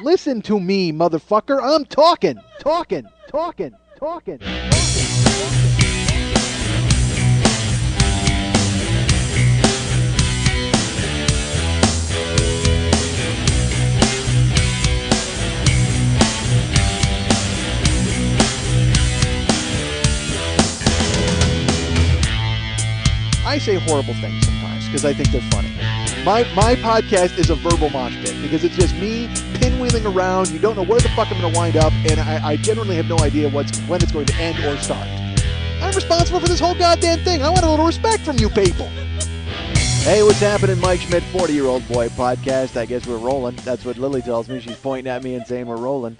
Listen to me, motherfucker. I'm talking. I say horrible things sometimes because I think they're funny. My podcast is a verbal mosh pit because it's just me pinwheeling around. You don't know where the fuck I'm going to wind up, and I generally have no idea when it's going to end or start. I'm responsible for this whole goddamn thing. I want a little respect from you people. Hey, what's happening, Mike Schmidt, 40-year-old boy podcast. I guess we're rolling. That's what Lily tells me. She's pointing at me and saying we're rolling.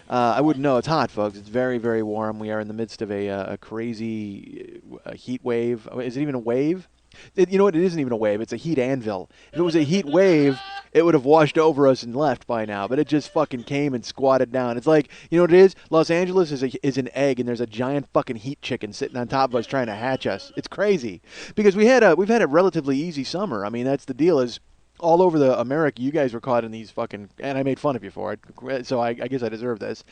I wouldn't know. It's hot, folks. It's very, very warm. We are in the midst of a crazy heat wave. Is it even a wave? You know what? It isn't even a wave. It's a heat anvil. If it was a heat wave, it would have washed over us and left by now. But it just fucking came and squatted down. It's like, you know what it is? Los Angeles is an egg, and there's a giant fucking heat chicken sitting on top of us trying to hatch us. It's crazy because we've had a relatively easy summer. I mean, that's the deal. Is all over the America, you guys were caught in these fucking, and I made fun of you for it, so I guess I deserve this.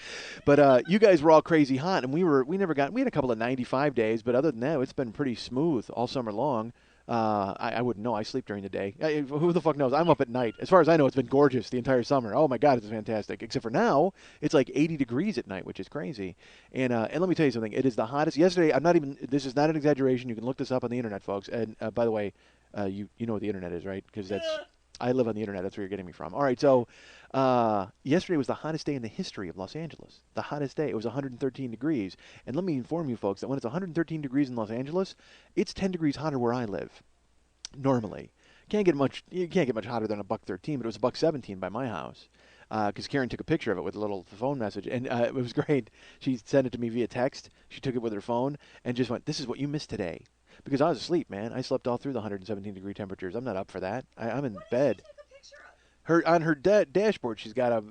But you guys were all crazy hot, and we had a couple of 95 days, but other than that, it's been pretty smooth all summer long. I wouldn't know. I sleep during the day. Who the fuck knows? I'm up at night. As far as I know, it's been gorgeous the entire summer. Oh my God, it's fantastic. Except for now, it's like 80 degrees at night, which is crazy. And let me tell you something. It is the hottest. Yesterday, this is not an exaggeration. You can look this up on the internet, folks. And by the way, you know what the internet is, right? Because I live on the internet. That's where you're getting me from. All right, so yesterday was the hottest day in the history of Los Angeles. The hottest day. It was 113 degrees. And let me inform you, folks, that when it's 113 degrees in Los Angeles, it's 10 degrees hotter where I live. Normally, you can't get much hotter than $113, but it was $117 by my house. Because Karen took a picture of it with a little phone message, and it was great. She sent it to me via text. She took it with her phone and just went, "This is what you missed today." Because I was asleep, man. I slept all through the 117-degree temperatures. I'm not up for that. I'm in bed. On her dashboard, she's got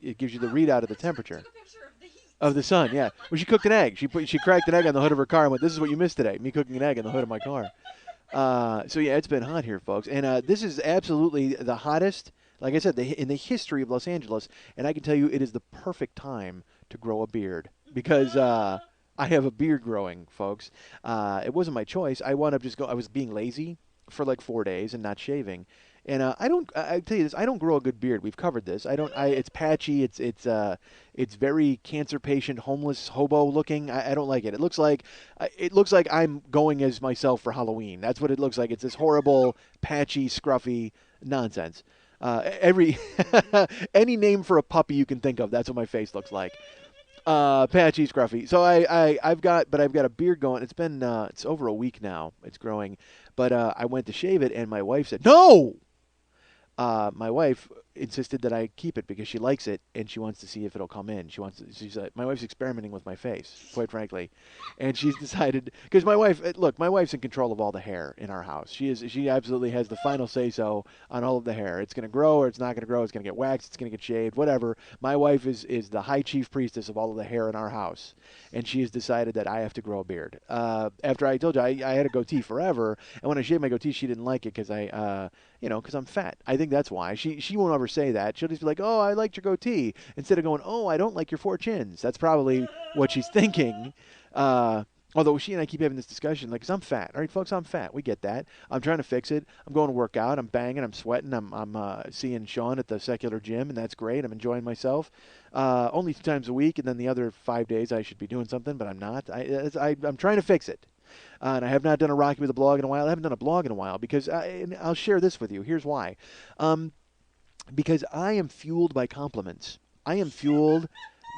it gives you the readout of the temperature. Of the sun, yeah. Well, she cooked an egg. She cracked an egg on the hood of her car and went, "This is what you missed today." Me cooking an egg on the hood of my car. So yeah, it's been hot here, folks. And this is absolutely the hottest, like I said, in the history of Los Angeles. And I can tell you it is the perfect time to grow a beard because I have a beard growing, folks. It wasn't my choice. I was being lazy for like 4 days and not shaving. And I tell you this, I don't grow a good beard. We've covered this. It's patchy. It's very cancer patient, homeless, hobo looking. I don't like it. It looks like I'm going as myself for Halloween. That's what it looks like. It's this horrible, patchy, scruffy nonsense. Any name for a puppy you can think of, that's what my face looks like. Patchy, scruffy. So I've got a beard going. It's been it's over a week now. It's growing, but I went to shave it, and my wife said no. My wife insisted that I keep it because she likes it and she wants to see if it'll come in. My wife's experimenting with my face, quite frankly, and she's decided because my wife's in control of all the hair in our house. She absolutely has the final say so on all of the hair. It's going to grow or it's not going to grow. It's going to get waxed. It's going to get shaved. Whatever. My wife is the high chief priestess of all of the hair in our house, and she has decided that I have to grow a beard. After I told you I had a goatee forever, and when I shaved my goatee, she didn't like it because because I'm fat. I think that's why. She won't ever say that. She'll just be like, "Oh, I liked your goatee," instead of going, "Oh, I don't like your 4 chins." That's probably what she's thinking. Although she and I keep having this discussion, like, 'cause I'm fat. All right, folks, I'm fat. We get that. I'm trying to fix it. I'm going to work out. I'm banging. I'm sweating. I'm seeing Sean at the secular gym, and that's great. I'm enjoying myself. Only 2 times a week, and then the other 5 days I should be doing something, but I'm not. I'm trying to fix it. And I have not done a Rocky with a blog in a while. I haven't done a blog in a while because and I'll share this with you. Here's why. Because I am fueled by compliments. I am fueled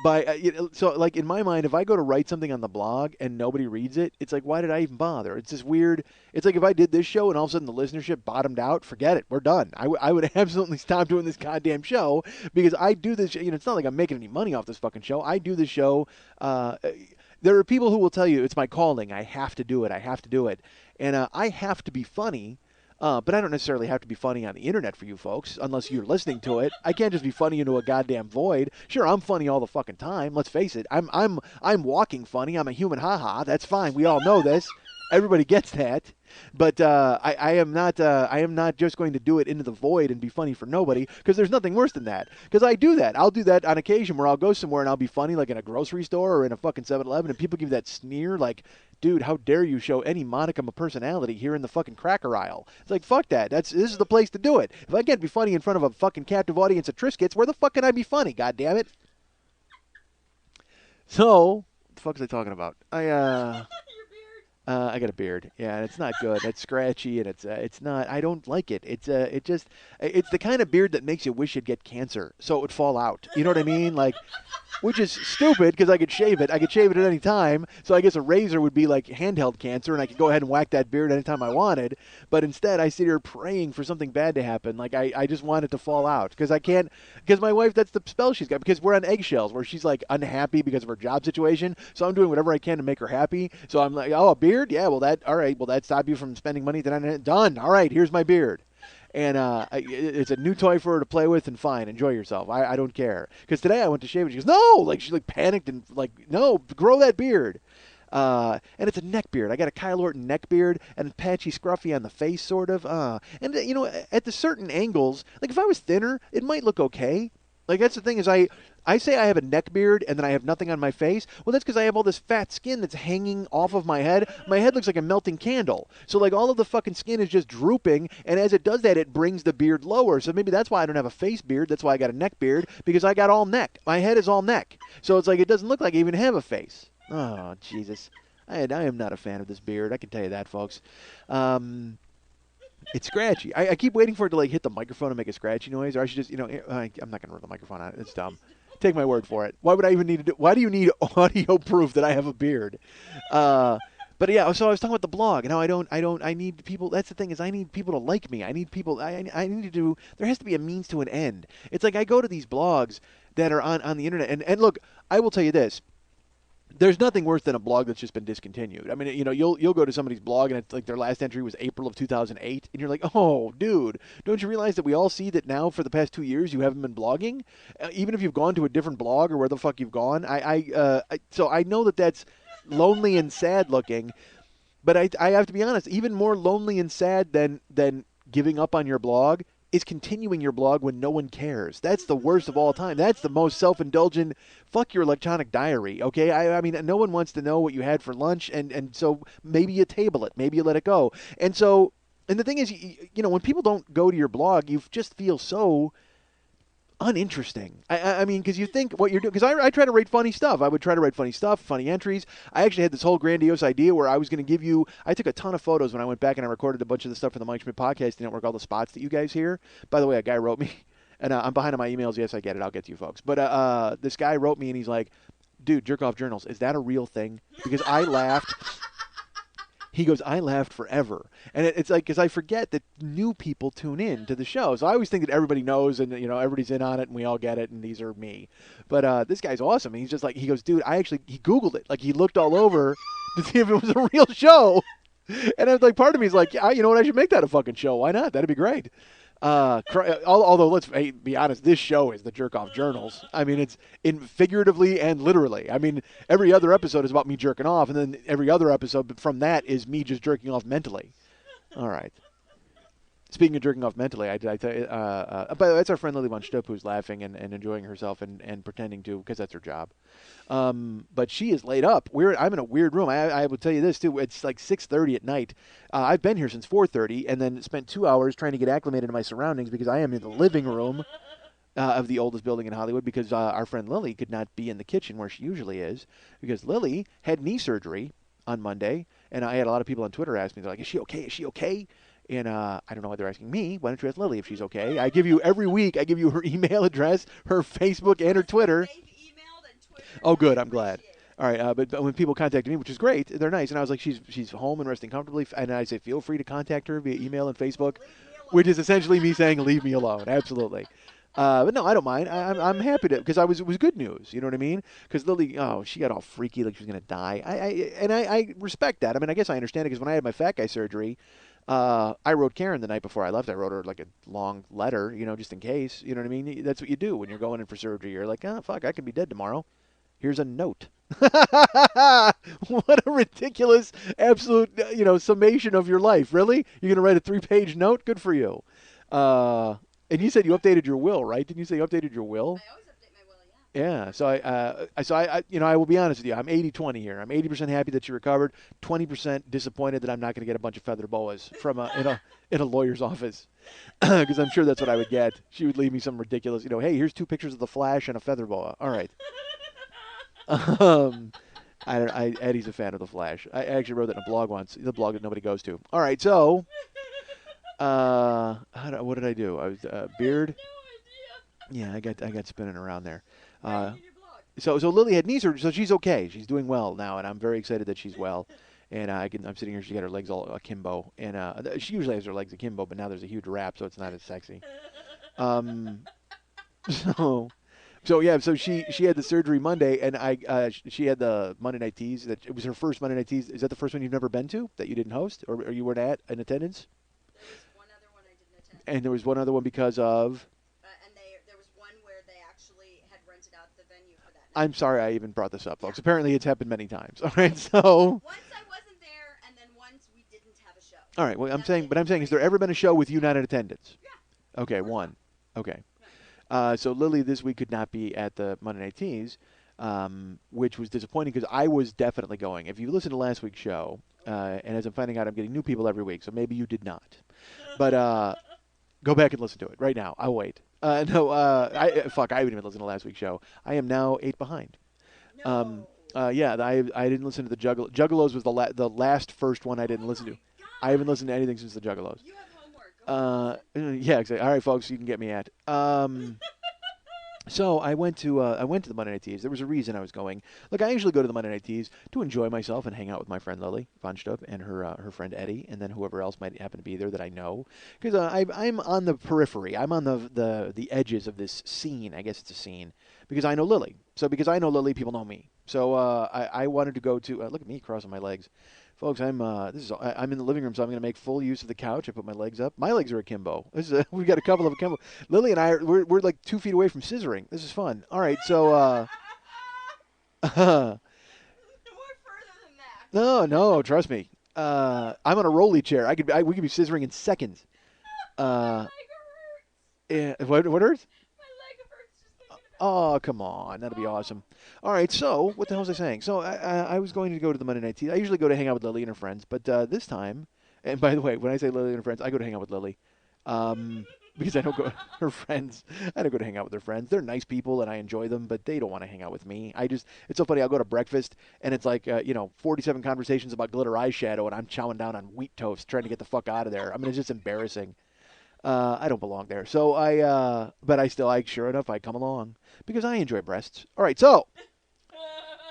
by so like in my mind, if I go to write something on the blog and nobody reads it, it's like, why did I even bother? It's this weird. It's like if I did this show and all of a sudden the listenership bottomed out, forget it. We're done. I would absolutely stop doing this goddamn show because I do this. It's not like I'm making any money off this fucking show. I do this show. There are people who will tell you it's my calling. I have to do it. I have to do it. And I have to be funny, but I don't necessarily have to be funny on the internet for you folks, unless you're listening to it. I can't just be funny into a goddamn void. Sure, I'm funny all the fucking time. Let's face it. I'm walking funny. I'm a human ha-ha. That's fine. We all know this. Everybody gets that, but I am not. I am not just going to do it into the void and be funny for nobody, because there's nothing worse than that. Because I do that. I'll do that on occasion where I'll go somewhere and I'll be funny, like in a grocery store or in a fucking 7-Eleven, and people give that sneer, like, "Dude, how dare you show any modicum of personality here in the fucking cracker aisle?" It's like, fuck that. This is the place to do it. If I can't be funny in front of a fucking captive audience of Triscuits, where the fuck can I be funny? God damn it. So, what the fuck was I talking about? I got a beard. Yeah, and it's not good. It's scratchy, and it's not. I don't like it. It's the kind of beard that makes you wish you'd get cancer, so it would fall out. You know what I mean? Like, which is stupid because I could shave it. I could shave it at any time. So I guess a razor would be like handheld cancer, and I could go ahead and whack that beard anytime I wanted. But instead, I sit here praying for something bad to happen. Like I just want it to fall out because I can't. Because my wife, that's the spell she's got. Because we're on eggshells, where she's like unhappy because of her job situation. So I'm doing whatever I can to make her happy. So I'm like, oh, a beard? Yeah, well all right. Will that stop you from spending money? Then done. All right, here's my beard. And it's a new toy for her to play with, and fine, enjoy yourself. I don't care. Because today I went to shave it. She goes, no! Like, she like panicked and like, no, grow that beard. And it's a neck beard. I got a Kyle Orton neck beard and patchy scruffy on the face, sort of. And, you know, at the certain angles, like if I was thinner, it might look okay. Like, that's the thing is I say I have a neck beard and then I have nothing on my face. Well, that's because I have all this fat skin that's hanging off of my head. My head looks like a melting candle. So, like, all of the fucking skin is just drooping, and as it does that, it brings the beard lower. So maybe that's why I don't have a face beard. That's why I got a neck beard, because I got all neck. My head is all neck. So it's like it doesn't look like I even have a face. Oh, Jesus. I am not a fan of this beard. I can tell you that, folks. It's scratchy. I keep waiting for it to like hit the microphone and make a scratchy noise, or I should just, I'm not gonna run the microphone on it. It's dumb. Take my word for it. Why would I even need to do? Why do you need audio proof that I have a beard? But yeah, so I was talking about the blog and how I need people. That's the thing is I need people to like me. I need people. I need to do. There has to be a means to an end. It's like I go to these blogs that are on the internet, and look, I will tell you this. There's nothing worse than a blog that's just been discontinued. I mean, you'll go to somebody's blog and it's like their last entry was April of 2008, and you're like, oh, dude, don't you realize that we all see that now for the past 2 years you haven't been blogging, even if you've gone to a different blog or where the fuck you've gone. So I know that that's lonely and sad looking, but I have to be honest, even more lonely and sad than giving up on your blog is continuing your blog when no one cares. That's the worst of all time. That's the most self-indulgent, fuck your electronic diary, okay? I mean, no one wants to know what you had for lunch, and so maybe you table it. Maybe you let it go. And the thing is, when people don't go to your blog, you just feel so uninteresting. I mean, because you think what you're doing, because I try to write funny stuff. I would try to write funny stuff, funny entries. I actually had this whole grandiose idea where I was going to give you, I took a ton of photos when I went back and I recorded a bunch of the stuff for the Mike Schmidt podcast network, all the spots that you guys hear. By the way, a guy wrote me, and I'm behind on my emails. Yes, I get it. I'll get to you folks. But this guy wrote me and he's like, dude, Jerk Off Journals, is that a real thing? Because I laughed. He goes, I laughed forever. And it's like, because I forget that new people tune in to the show. So I always think that everybody knows and, everybody's in on it and we all get it and these are me. But this guy's awesome. And he's just like, he goes, dude, he Googled it. Like, he looked all over to see if it was a real show. And I was like, part of me is like, yeah, you know what? I should make that a fucking show. Why not? That'd be great. Although let's be honest, this show is the Jerk Off Journals. I mean, it's figuratively and literally. I mean, every other episode is about me jerking off, and then every other episode from that is me just jerking off mentally. All right. Speaking of jerking off mentally, I tell you, by the way, that's our friend Lily Von Stupp who's laughing and enjoying herself and pretending to, because that's her job. But she is laid up. I'm in a weird room. I will tell you this, too. It's like 6:30 at night. I've been here since 4:30 and then spent 2 hours trying to get acclimated to my surroundings because I am in the living room of the oldest building in Hollywood because our friend Lily could not be in the kitchen where she usually is because Lily had knee surgery on Monday. And I had a lot of people on Twitter ask me, they're like, is she okay? Is she okay? And I don't know why they're asking me. Why don't you ask Lily if she's okay? Every week, I give you her email address, her Facebook, and her Twitter. Oh, good. I'm glad. All right. But when people contact me, which is great, they're nice. And I was like, she's home and resting comfortably. And I say, feel free to contact her via email and Facebook, which is essentially me saying, leave me alone. Absolutely. But no, I don't mind. I'm happy to, because it was good news. You know what I mean? Because Lily, she got all freaky like she was going to die. I respect that. I mean, I guess I understand it because when I had my fat guy surgery, I wrote Karen the night before I left. I wrote her like a long letter, just in case. You know what I mean? That's what you do when you're going in for surgery. You're like, oh, fuck, I could be dead tomorrow. Here's a note. What a ridiculous, absolute, summation of your life. Really? You're gonna write a 3-page note? Good for you. Uh, and you said you updated your will, right? Didn't you say you updated your will? I always update my will, yeah. Yeah. So I will be honest with you. I'm 80-20 here. I'm 80% happy that you recovered. 20% disappointed that I'm not going to get a bunch of feather boas from in a lawyer's office, because I'm sure that's what I would get. She would leave me some ridiculous, hey, here's 2 pictures of the Flash and a feather boa. All right. Um, Eddie's a fan of the Flash. I actually wrote that in a blog once. The blog that nobody goes to. All right. So, what did I do? I was beard. Yeah, I got spinning around there. Uh, so Lily had knee surgery, so she's okay. She's doing well now, and I'm very excited that she's well. And I'm sitting here. She got her legs all akimbo, and she usually has her legs akimbo, but now there's a huge wrap, so it's not as sexy. Um, so so she had the surgery Monday, and she had the Monday Night Teas. That it was her first Monday Night Teas. Is that the first one you've never been to that you didn't host, or you weren't at in attendance? There was one other one I didn't attend. And there was one other one because of. And there was one where they actually had rented out the venue for that night. I'm sorry I even brought this up, folks. Apparently it's happened many times. All right, so. Once I wasn't there, and then once we didn't have a show. All right, well, I'm saying, has there ever been a show with you not in attendance? Yeah. Okay, one. Okay. So Lily this week could not be at the Monday Night Teas, which was disappointing because I was definitely going. If you listened to last week's show, and as I'm finding out, I'm getting new people every week, so maybe you did not. But go back and listen to it right now. I'll wait. No, I haven't even listened to last week's show. I am now 8 behind. No. Yeah, I didn't listen to the Juggalos was the last first one I didn't listen to. I haven't listened to anything since the Juggalos. You have homework. Yeah, exactly. All right, folks, you can get me at. So I went to the Monday Night Teas. There was a reason I was going. Look, I usually go to the Monday Night Teas to enjoy myself and hang out with my friend Lily von Stubb and her friend Eddie, and then whoever else might happen to be there that I know. Because I'm on the periphery. I'm on the edges of this scene. I guess it's a scene because I know Lily. So because I know Lily, people know me. So I wanted to go to. Look at me crossing my legs. Folks, I'm in the living room, so I'm going to make full use of the couch. I put my legs up. My legs are akimbo. We've got a couple of akimbo. Lily and I we're like 2 feet away from scissoring. This is fun. All right, so We're further than that. no, trust me. I'm on a rolly chair. We could be scissoring in seconds. My leg hurts. Yeah, what hurts? My leg hurts just thinking about it. Oh, come on. That'd be awesome. All right, so what the hell was I saying? So I was going to go to the Monday Night Tea. I usually go to hang out with Lily and her friends, but this time, and by the way, when I say Lily and her friends, I go to hang out with Lily. Because I don't go her friends. I don't go to hang out with her friends. They're nice people and I enjoy them, but they don't want to hang out with me. It's so funny. I'll go to breakfast and it's like 47 conversations about glitter eyeshadow, and I'm chowing down on wheat toast trying to get the fuck out of there. I mean, it's just embarrassing. I don't belong there. So but I sure enough, I come along because I enjoy breasts. All right, so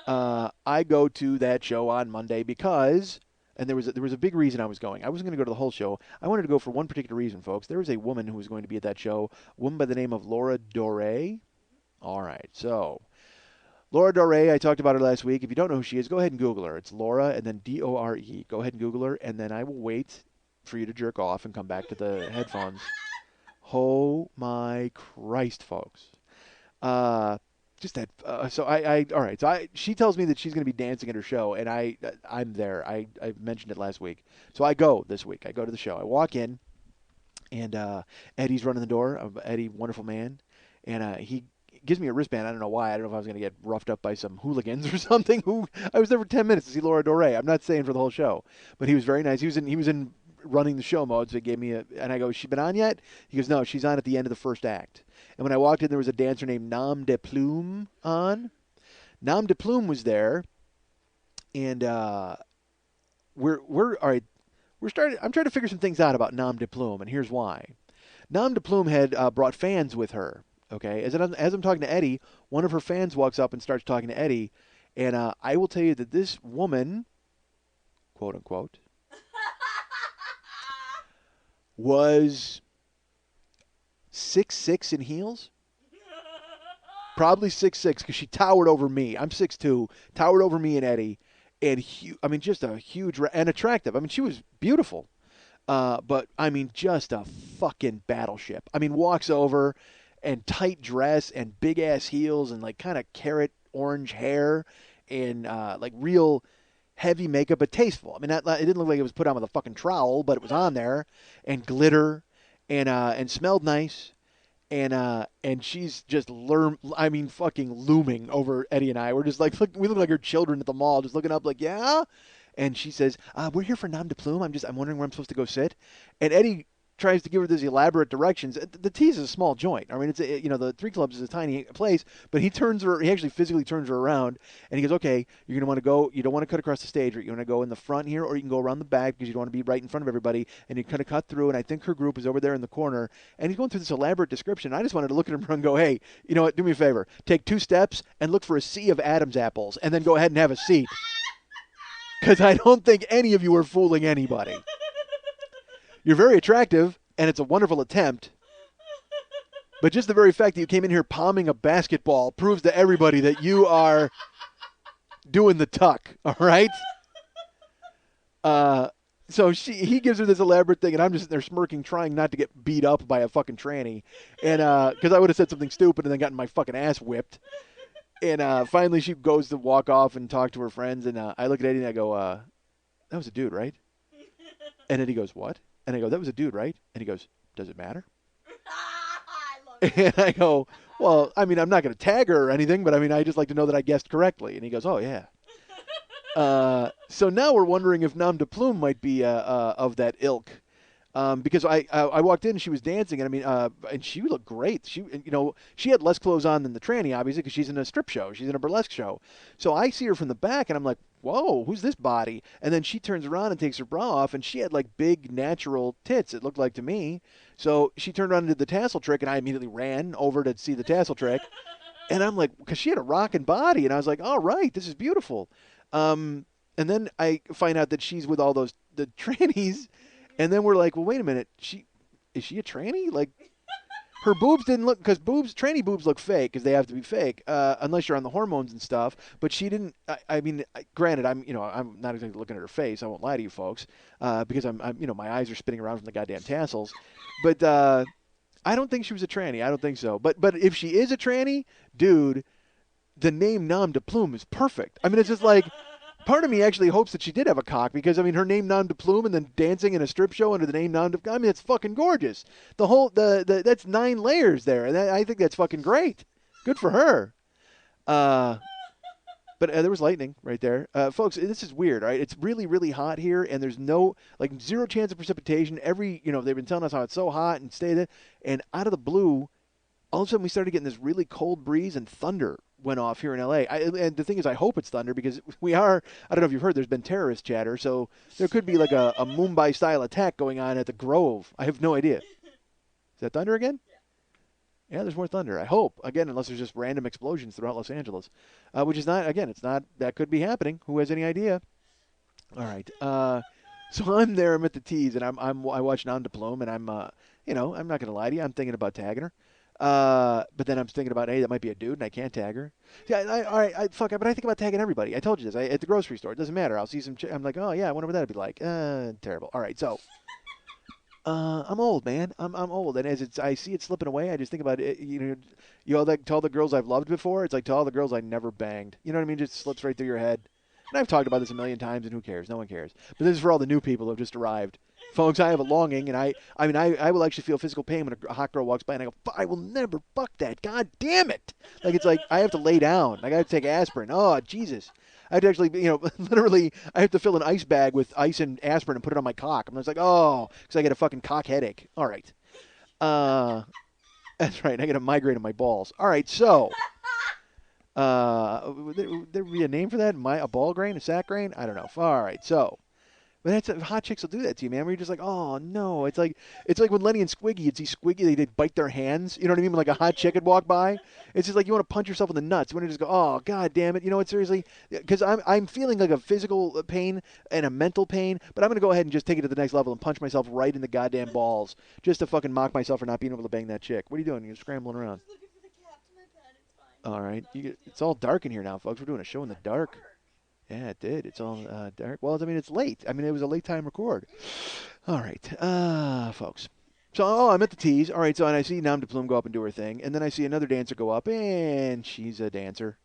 I go to that show on Monday because, and there was a big reason I was going. I wasn't going to go to the whole show. I wanted to go for one particular reason, folks. There was a woman who was going to be at that show, a woman by the name of Laura Dore. All right, so Laura Dore, I talked about her last week. If you don't know who she is, go ahead and Google her. It's Laura and then Dore. Go ahead and Google her, and then I will wait for you to jerk off and come back to the headphones. Oh my Christ, folks. Just that. So all right. So she tells me that she's going to be dancing at her show, and I'm there. I mentioned it last week. So I go this week. I go to the show. I walk in, and Eddie's running the door. Eddie, wonderful man, and he gives me a wristband. I don't know why. I don't know if I was going to get roughed up by some hooligans or something. I was there for 10 minutes to see Laura Dore. I'm not saying for the whole show, but he was very nice. He was in running the show mode, so he gave me and I go, "She been on yet?" He goes, "No, she's on at the end of the first act." And when I walked in, there was a dancer named Nam de Plume on. Nam de Plume was there, and we're all right. I'm trying to figure some things out about Nam de Plume, and here's why. Nam de Plume had brought fans with her. Okay, as I'm talking to Eddie, one of her fans walks up and starts talking to Eddie, and I will tell you that this woman, quote unquote, was 6'6" in heels. Probably 6'6" because she towered over me. I'm 6'2", towered over me and Eddie, and just a huge and attractive. I mean, she was beautiful, but I mean, just a fucking battleship. I mean, walks over and tight dress and big ass heels and like kind of carrot orange hair, and like real heavy makeup, but tasteful. I mean, it didn't look like it was put on with a fucking trowel, but it was on there, and glitter, and smelled nice. And she's just fucking looming over Eddie and I. We're just like, we look like her children at the mall, just looking up like, yeah. And she says, "We're here for nom de plume. I'm wondering where I'm supposed to go sit." And Eddie tries to give her these elaborate directions. The Tease is a small joint. I mean, the Three Clubs is a tiny place, but he actually physically turns her around, and he goes, "Okay, you're gonna want to go. You don't want to cut across the stage, or you want to go in the front here, or you can go around the back because you don't want to be right in front of everybody." And you kind of cut through, and I think her group is over there in the corner, and he's going through this elaborate description. I just wanted to look at him and go, "Hey, you know what? Do me a favor. Take 2 steps and look for a sea of Adam's apples, and then go ahead and have a seat." Because I don't think any of you are fooling anybody. You're very attractive, and it's a wonderful attempt. But just the very fact that you came in here palming a basketball proves to everybody that you are doing the tuck, all right? So he gives her this elaborate thing, and I'm just sitting there smirking, trying not to get beat up by a fucking tranny. And because I would have said something stupid and then gotten my fucking ass whipped. And finally she goes to walk off and talk to her friends, and I look at Eddie and I go, "That was a dude, right?" And Eddie goes, "What?" And I go, "That was a dude, right?" And he goes, "Does it matter?" And I go, "Well, I mean, I'm not going to tag her or anything, but I mean, I just like to know that I guessed correctly." And he goes, "Oh, yeah." So now we're wondering if nom de plume might be of that ilk. Because I walked in and she was dancing, and I mean, and she looked great. She had less clothes on than the tranny, obviously, because she's in a strip show. She's in a burlesque show. So I see her from the back, and I'm like, whoa, who's this body? And then she turns around and takes her bra off, and she had like big natural tits, it looked like to me. So she turned around and did the tassel trick, and I immediately ran over to see the tassel trick. And I'm like, because she had a rocking body, and I was like, all right, this is beautiful. And then I find out that she's with all the trannies. And then we're like, well, wait a minute. Is she a tranny? Like, her boobs didn't look, because tranny boobs look fake because they have to be fake, unless you're on the hormones and stuff. But she didn't. I mean, granted, I'm not exactly looking at her face. I won't lie to you folks, because I'm my eyes are spinning around from the goddamn tassels. But I don't think she was a tranny. I don't think so. But if she is a tranny, dude, the name nom de plume is perfect. I mean, it's just like. Part of me actually hopes that she did have a cock because, I mean, her name nom de plume and then dancing in a strip show under the name nom de... I mean, it's fucking gorgeous. That's 9 layers there, and I think that's fucking great. Good for her. But there was lightning right there. Folks, this is weird, all right? It's really, really hot here, and there's zero chance of precipitation. They've been telling us how it's so hot and stay there. And out of the blue, all of a sudden we started getting this really cold breeze and thunder went off here in L.A. And the thing is, I hope it's thunder because I don't know if you've heard, there's been terrorist chatter, so there could be like a Mumbai-style attack going on at the Grove. I have no idea. Is that thunder again? Yeah, there's more thunder. I hope. Again, unless there's just random explosions throughout Los Angeles, which is not, again, it's not, that could be happening. Who has any idea? All right. So I'm there, I'm at the Tees, and I watch nom de plume, and I'm not going to lie to you, I'm thinking about tagging her. But then I'm thinking about, hey, that might be a dude, and I can't tag her. Yeah, but I think about tagging everybody. I told you this. At the grocery store, it doesn't matter. I'll see some. I'm like, oh yeah, I wonder what that'd be like. Terrible. All right, so I'm old, man. I'm old, and I see it slipping away, I just think about it. Like to all the girls I've loved before. It's like to all the girls I never banged. You know what I mean? It just slips right through your head. And I've talked about this a million times, and who cares? No one cares. But this is for all the new people who have just arrived. Folks, I have a longing, and I will actually feel physical pain when a hot girl walks by, and I go, I will never fuck that. God damn it. Like, it's like I have to lay down. Like, I have to take aspirin. Oh, Jesus. I have to actually, literally, I have to fill an ice bag with ice and aspirin and put it on my cock. I'm just like, oh, because I get a fucking cock headache. All right. That's right. I get a migraine in my balls. All right, so. Would there be a name for that? A ball grain? A sack grain? I don't know. All right, so. But hot chicks will do that to you, man. Where you're just like, oh no, it's like when Lenny and Squiggy, you'd see Squiggy, they'd bite their hands. You know what I mean? When like a hot chick would walk by, it's just like you want to punch yourself in the nuts. You want to just go, oh god damn it. You know what? Seriously, because I'm feeling like a physical pain and a mental pain, but I'm gonna go ahead and just take it to the next level and punch myself right in the goddamn balls just to fucking mock myself for not being able to bang that chick. What are you doing? You're scrambling around. All right, it's all dark in here now, folks. We're doing a show in the dark. Yeah, it did. It's all dark. Well, I mean, it's late. I mean, it was a late time record. All right, folks. So, I'm at the Tees. All right, and I see nom de plume go up and do her thing. And then I see another dancer go up, and she's a dancer.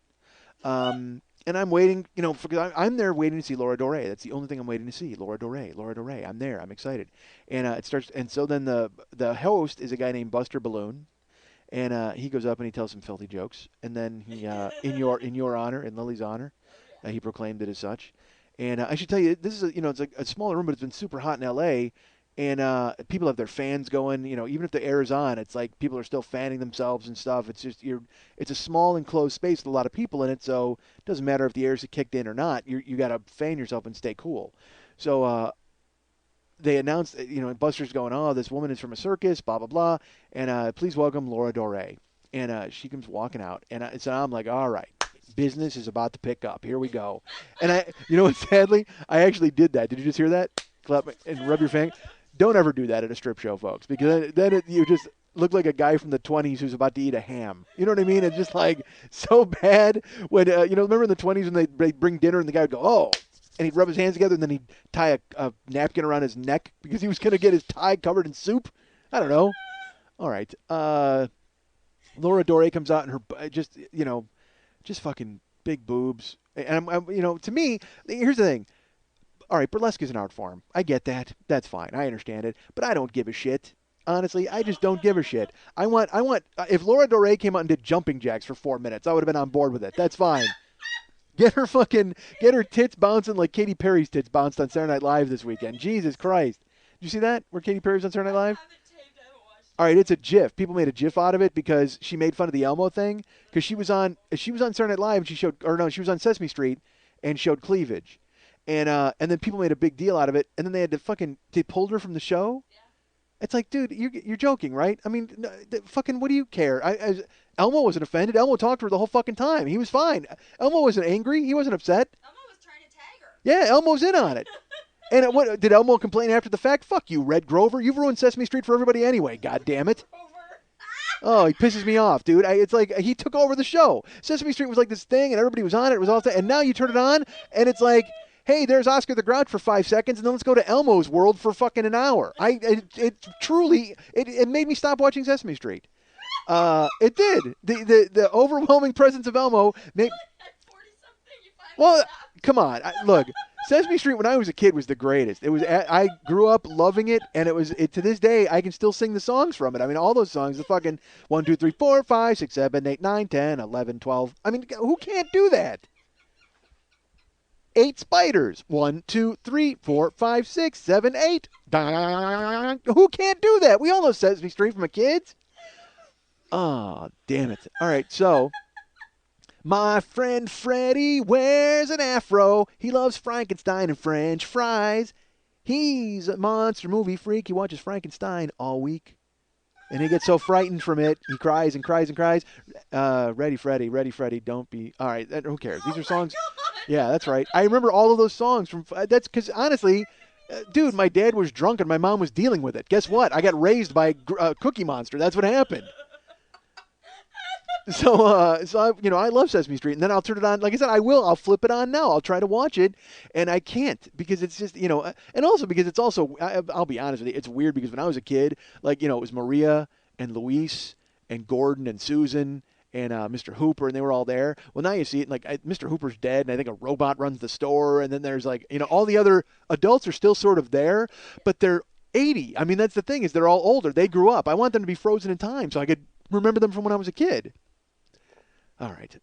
And And I'm waiting, because I'm there waiting to see Laura Dore. That's the only thing I'm waiting to see. Laura Dore, Laura Dore. I'm there. I'm excited. And it starts, and so then the host is a guy named Buster Balloon, and he goes up and he tells some filthy jokes, and then he, in your honor, in Lily's honor, he proclaimed it as such. And I should tell you, this is it's like a smaller room, but it's been super hot in L.A. And people have their fans going. Even if the air is on, it's like people are still fanning themselves and stuff. It's just it's a small enclosed space with a lot of people in it, so it doesn't matter if the air's kicked in or not. You got to fan yourself and stay cool. So they announced, Buster's going, oh, this woman is from a circus, blah blah blah, and please welcome Laura Dore. And she comes walking out, and so I'm like, all right. Business is about to pick up. Here we go. And sadly, I actually did that. Did you just hear that? Clap and rub your fan. Don't ever do that at a strip show, folks, because then you just look like a guy from the 20s who's about to eat a ham. You know what I mean? It's just like so bad when, remember in the 20s when they bring dinner and the guy would go, oh, and he'd rub his hands together and then he'd tie a napkin around his neck because he was going to get his tie covered in soup? I don't know. All right. Laura Dore comes out and her just fucking big boobs. And to me, here's the thing. All right, burlesque is an art form. I get that. That's fine. I understand it. But I don't give a shit. Honestly, I just don't give a shit. I want. If Laura Dore came out and did jumping jacks for 4 minutes, I would have been on board with it. That's fine. Get her tits bouncing like Katy Perry's tits bounced on Saturday Night Live this weekend. Jesus Christ. Did you see that? Where Katy Perry's on Saturday Night Live? All right, it's a GIF. People made a GIF out of it because she made fun of the Elmo thing. Because she was on Saturday Night Live and she was on Sesame Street and showed cleavage. And then people made a big deal out of it, and then they pulled her from the show. Yeah. It's like, dude, you're joking, right? I mean, what do you care? Elmo wasn't offended. Elmo talked to her the whole fucking time. He was fine. Elmo wasn't angry. He wasn't upset. Elmo was trying to tag her. Yeah, Elmo's in on it. And what did Elmo complain after the fact? Fuck you, Red Grover. You've ruined Sesame Street for everybody anyway. God damn it. Oh, he pisses me off, dude. It's like he took over the show. Sesame Street was like this thing, and everybody was on it. It was all and now you turn it on, and it's like, hey, there's Oscar the Grouch for 5 seconds, and then let's go to Elmo's world for fucking an hour. It truly made me stop watching Sesame Street. It did. The overwhelming presence of Elmo made. Well, come on, look. Sesame Street when I was a kid was the greatest. It was. I grew up loving it, and to this day I can still sing the songs from it. I mean, all those songs, the fucking 1, 2, 3, 4, 5, 6, 7, 8, 9, 10, 11, 12. I mean, who can't do that? 8 spiders. 1, 2, 3, 4, 5, 6, 7, 8. Who can't do that? We all know Sesame Street from a kid. Oh, damn it. All right, so my friend Freddie wears an afro. He loves Frankenstein and French fries. He's a monster movie freak. He watches Frankenstein all week. And he gets so frightened from it, he cries and cries and cries. Ready, Freddy, don't be. All right, who cares? These are songs. Yeah, that's right. I remember all of those songs from. That's because honestly, dude, my dad was drunk and my mom was dealing with it. Guess what? I got raised by Cookie Monster. That's what happened. So I love Sesame Street, and then I'll turn it on. Like I said, I'll flip it on now. I'll try to watch it, and I can't because it's just, and also because it's also, I'll be honest with you, it's weird because when I was a kid, like, it was Maria and Luis and Gordon and Susan and Mr. Hooper, and they were all there. Well, now you see it, like, Mr. Hooper's dead, and I think a robot runs the store, and then there's like, all the other adults are still sort of there, but they're 80. I mean, that's the thing, is they're all older. They grew up. I want them to be frozen in time so I could remember them from when I was a kid. All right.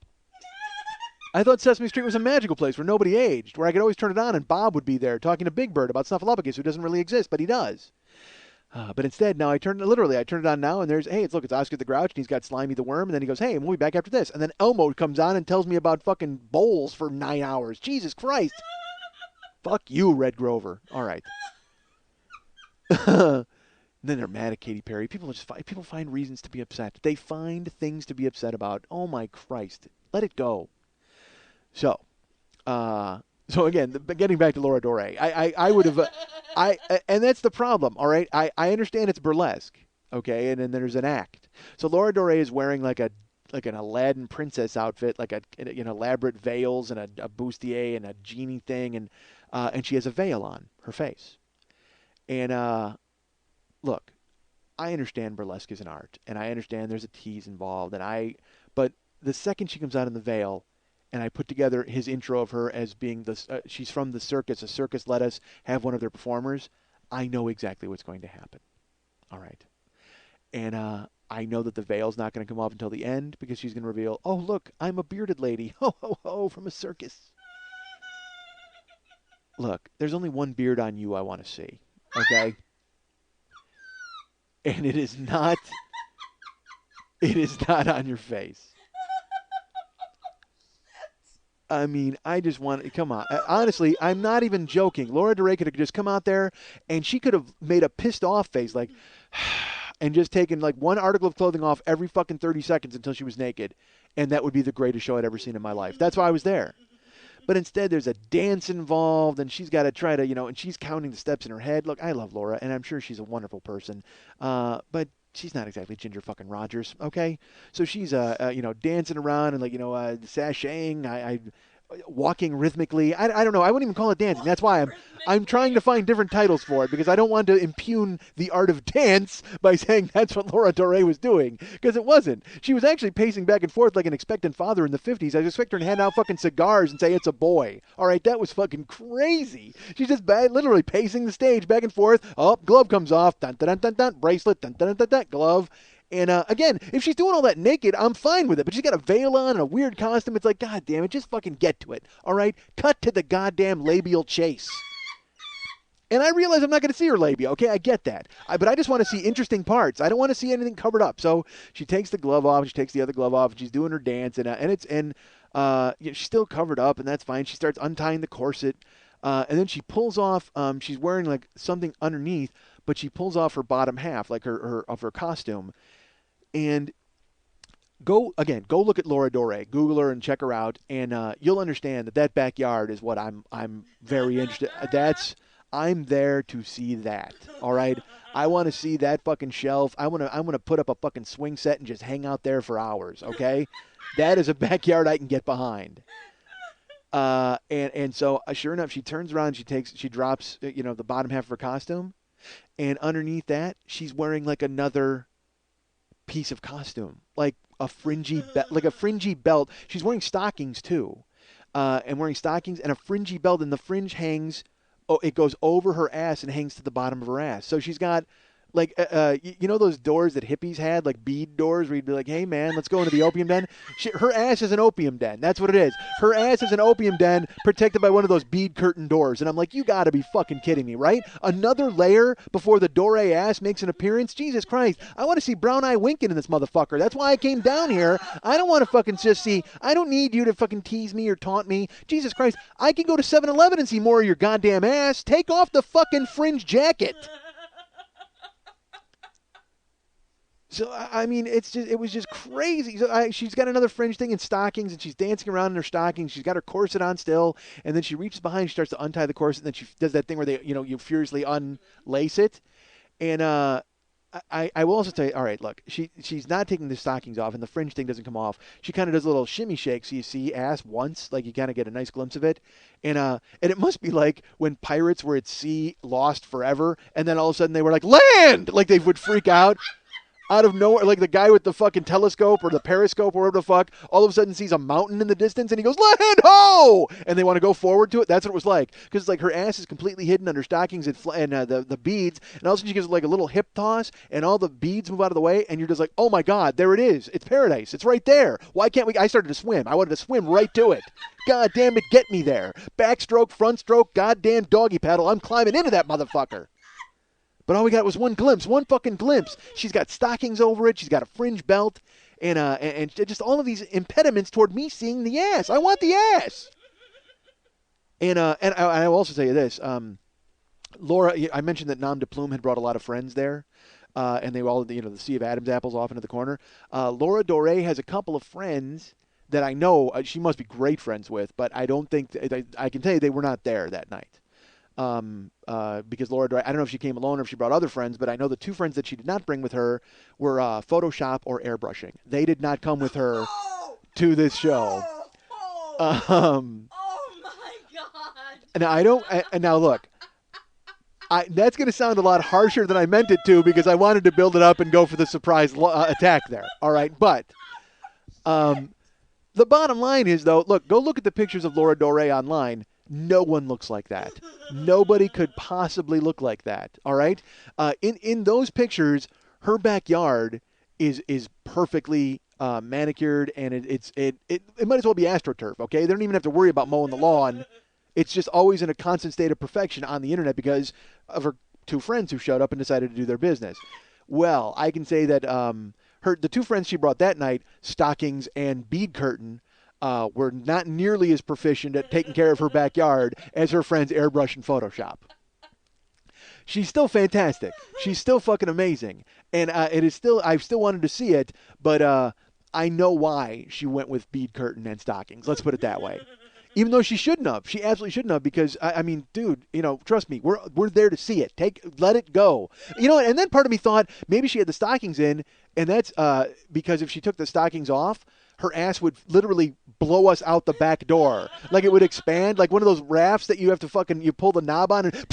I thought Sesame Street was a magical place where nobody aged, where I could always turn it on and Bob would be there talking to Big Bird about Snuffleupagus, who doesn't really exist, but he does. But instead, now I turn it on now, and it's Oscar the Grouch, and he's got Slimy the Worm, and then he goes, hey, we'll be back after this. And then Elmo comes on and tells me about fucking bowls for 9 hours. Jesus Christ. Fuck you, Red Grover. All right. And then they're mad at Katy Perry. People find reasons to be upset. They find things to be upset about. Oh my Christ! Let it go. So again, getting back to Laura Dore, I would have, and that's the problem. All right, I understand it's burlesque, okay, and then there's an act. So Laura Dore is wearing like an Aladdin princess outfit, like elaborate veils and a bustier and a genie thing, and she has a veil on her face, and look, I understand burlesque is an art, and I understand there's a tease involved, but the second she comes out in the veil, and I put together his intro of her as being she's from the circus. A circus let us have one of their performers. I know exactly what's going to happen. All right. And I know that the veil's not going to come off until the end because she's going to reveal, oh, look, I'm a bearded lady. Ho, ho, ho, from a circus. Look, there's only one beard on you I want to see. Okay? And it is not on your face. I mean, I just want come on. Honestly, I'm not even joking. Laura Doray could have just come out there and she could have made a pissed off face like and just taken like one article of clothing off every fucking 30 seconds until she was naked. And that would be the greatest show I'd ever seen in my life. That's why I was there. But instead, there's a dance involved, and she's got to try to, and she's counting the steps in her head. Look, I love Laura, and I'm sure she's a wonderful person. But she's not exactly Ginger fucking Rogers, okay? So she's, dancing around and, sashaying, walking rhythmically. I don't know. I wouldn't even call it dancing. That's why I'm trying to find different titles for it because I don't want to impugn the art of dance by saying that's what Laura Doray was doing because it wasn't. She was actually pacing back and forth like an expectant father in the 50s. I expect her to hand out fucking cigars and say it's a boy. All right, that was fucking crazy. She's just literally pacing the stage back and forth. Oh, glove comes off. Dun, dun, dun, dun, dun. Bracelet. Dun, dun, dun, dun, dun. Glove. And again, if she's doing all that naked, I'm fine with it. But she's got a veil on and a weird costume. It's like, God damn it, just fucking get to it. All right? Cut to the goddamn labial chase. And I realize I'm not going to see her labia. Okay, I get that. But I just want to see interesting parts. I don't want to see anything covered up. So she takes the glove off. She takes the other glove off. And she's doing her dance. And she's still covered up, and that's fine. She starts untying the corset. And then she pulls off. She's wearing like something underneath, but she pulls off her bottom half, like her costume. And go look at Laura Doray. Google her and check her out, and you'll understand that backyard is what I'm very interested. I'm there to see that. All right, I want to see that fucking shelf. I want to put up a fucking swing set and just hang out there for hours. Okay, that is a backyard I can get behind. And so sure enough, she turns around. She drops the bottom half of her costume, and underneath that, she's wearing like another piece of costume, like a fringy belt. She's wearing stockings too, and a fringy belt, and the fringe hangs. Oh, it goes over her ass and hangs to the bottom of her ass. So she's got like those doors that hippies had, like bead doors, where you'd be like, "Hey man, let's go into the opium den." Her ass is an opium den. That's what it is. Her ass is an opium den protected by one of those bead curtain doors. And I'm like, you got to be fucking kidding me, right? Another layer before the Doré ass makes an appearance. Jesus Christ, I want to see Brown Eye winking in this motherfucker. That's why I came down here. I don't want to fucking just see. I don't need you to fucking tease me or taunt me. Jesus Christ, I can go to 7-Eleven and see more of your goddamn ass. Take off the fucking fringe jacket. So, I mean, it was just crazy. So she's got another fringe thing in stockings, and she's dancing around in her stockings. She's got her corset on still, and then she reaches behind, she starts to untie the corset, and then she does that thing where you furiously unlace it. And I will also tell you, all right, look, she's not taking the stockings off, and the fringe thing doesn't come off. She kind of does a little shimmy shake, so you see ass once, like you kind of get a nice glimpse of it. And it must be like when pirates were at sea, lost forever, and then all of a sudden they were like, land! Like they would freak out. Out of nowhere, like the guy with the fucking telescope or the periscope or whatever the fuck, all of a sudden sees a mountain in the distance and he goes, land ho! And they want to go forward to it. That's what it was like. Because it's like her ass is completely hidden under stockings and the beads. And all of a sudden she gives like a little hip toss and all the beads move out of the way. And you're just like, oh my God, there it is. It's paradise. It's right there. Why can't we? I started to swim. I wanted to swim right to it. God damn it, get me there. Backstroke, front stroke, goddamn doggy paddle. I'm climbing into that motherfucker. But all we got was one fucking glimpse. She's got stockings over it. She's got a fringe belt, and just all of these impediments toward me seeing the ass. I want the ass. And I will also tell you this, Laura. I mentioned that Nom de Plume had brought a lot of friends there, and they were all the Sea of Adam's apples off into the corner. Laura Doray has a couple of friends that I know she must be great friends with, but I don't think I can tell you they were not there that night. Because Laura Doray, I don't know if she came alone or if she brought other friends, but I know the two friends that she did not bring with her were Photoshop or airbrushing. They did not come with her to this show. Oh my God! Now look, that's going to sound a lot harsher than I meant it to because I wanted to build it up and go for the surprise attack there. All right, but The bottom line is, though, look, go look at the pictures of Laura Dore online. No one looks like that. Nobody could possibly look like that. All right. In those pictures, her backyard is perfectly manicured, and it might as well be AstroTurf. Okay, they don't even have to worry about mowing the lawn. It's just always in a constant state of perfection on the internet because of her two friends who showed up and decided to do their business. Well, I can say that the two friends she brought that night, Stockings and Bead Curtain, were not nearly as proficient at taking care of her backyard as her friends Airbrush and Photoshop. She's still fantastic. She's still fucking amazing, and I've still wanted to see it, but I know why she went with Bead Curtain and Stockings. Let's put it that way. Even though she shouldn't have, she absolutely shouldn't have, because I mean, dude, trust me, we're there to see it. Let it go, And then part of me thought maybe she had the stockings in, and that's because if she took the stockings off, her ass would literally blow us out the back door, like it would expand, like one of those rafts that you have to you pull the knob on and.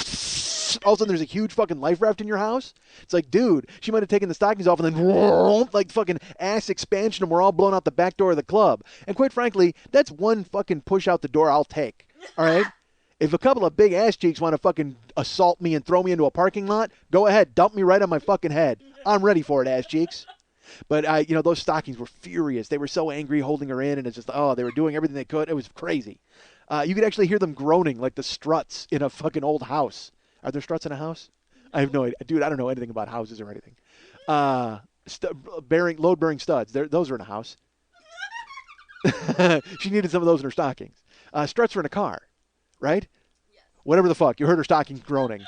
All of a sudden, there's a huge fucking life raft in your house. It's like, dude, she might have taken the stockings off and then, like, fucking ass expansion, and we're all blown out the back door of the club. And quite frankly, that's one fucking push out the door I'll take. All right? If a couple of big ass cheeks want to fucking assault me and throw me into a parking lot, go ahead, dump me right on my fucking head. I'm ready for it, ass cheeks. But, those stockings were furious. They were so angry holding her in, and it's just, they were doing everything they could. It was crazy. You could actually hear them groaning like the struts in a fucking old house. Are there struts in a house? I have no idea. Dude, I don't know anything about houses or anything. Load-bearing studs. Those are in a house. She needed some of those in her stockings. Struts are in a car, right? Yes. Whatever the fuck. You heard her stockings groaning.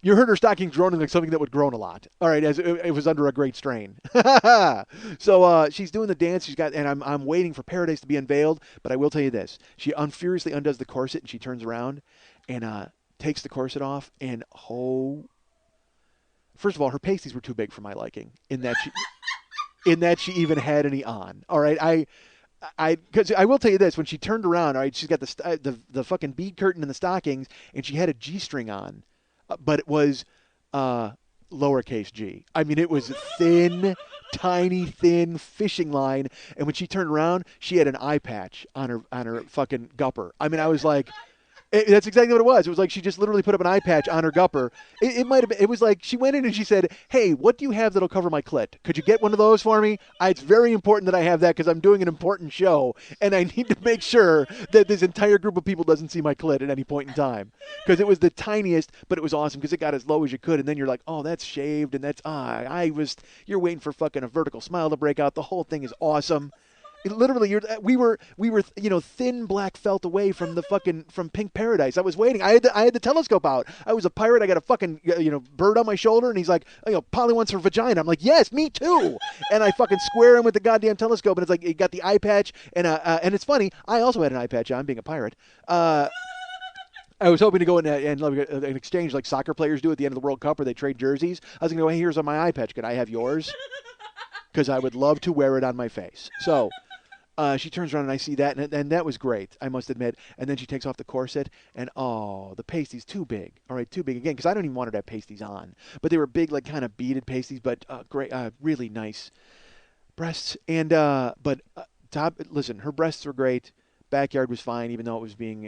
You heard her stockings groaning like something that would groan a lot. All right, as it was under a great strain. So she's doing the dance. And I'm waiting for Paradise to be unveiled. But I will tell you this: she furiously undoes the corset and she turns around and takes the corset off, and first of all, her pasties were too big for my liking. In that she even had any on. All right, because I will tell you this: when she turned around, all right, she's got the fucking bead curtain and the stockings, and she had a G-string on, but it was lowercase g. I mean, it was thin, tiny, thin fishing line, and when she turned around, she had an eye patch on her fucking gupper. I mean, I was like. That's exactly what it was. It was like she just literally put up an eye patch on her gupper. It might have been. It was like she went in and she said, "Hey, what do you have that'll cover my clit? Could you get one of those for me? It's very important that I have that because I'm doing an important show and I need to make sure that this entire group of people doesn't see my clit at any point in time." Because it was the tiniest, but it was awesome because it got as low as you could, and then you're like, "Oh, that's shaved," and that's you're waiting for fucking a vertical smile to break out. The whole thing is awesome. Literally, we were thin black felt away from from Pink Paradise. I was waiting. I had the telescope out. I was a pirate. I got a fucking bird on my shoulder, and he's like, Polly wants her vagina. I'm like, yes, me too. And I fucking square him with the goddamn telescope, and it's like he got the eye patch, and it's funny. I also had an eye patch on, being a pirate. I was hoping to go in and an exchange like soccer players do at the end of the World Cup, where they trade jerseys. I was going to go, hey, here's on my eye patch. Could I have yours? Because I would love to wear it on my face. So. She turns around and I see that, and that was great, I must admit. And then she takes off the corset, and the pasties too big. All right, too big again, because I don't even want her to have pasties on. But they were big, like kind of beaded pasties, but great, really nice breasts. And listen, her breasts were great. Backyard was fine, even though it was being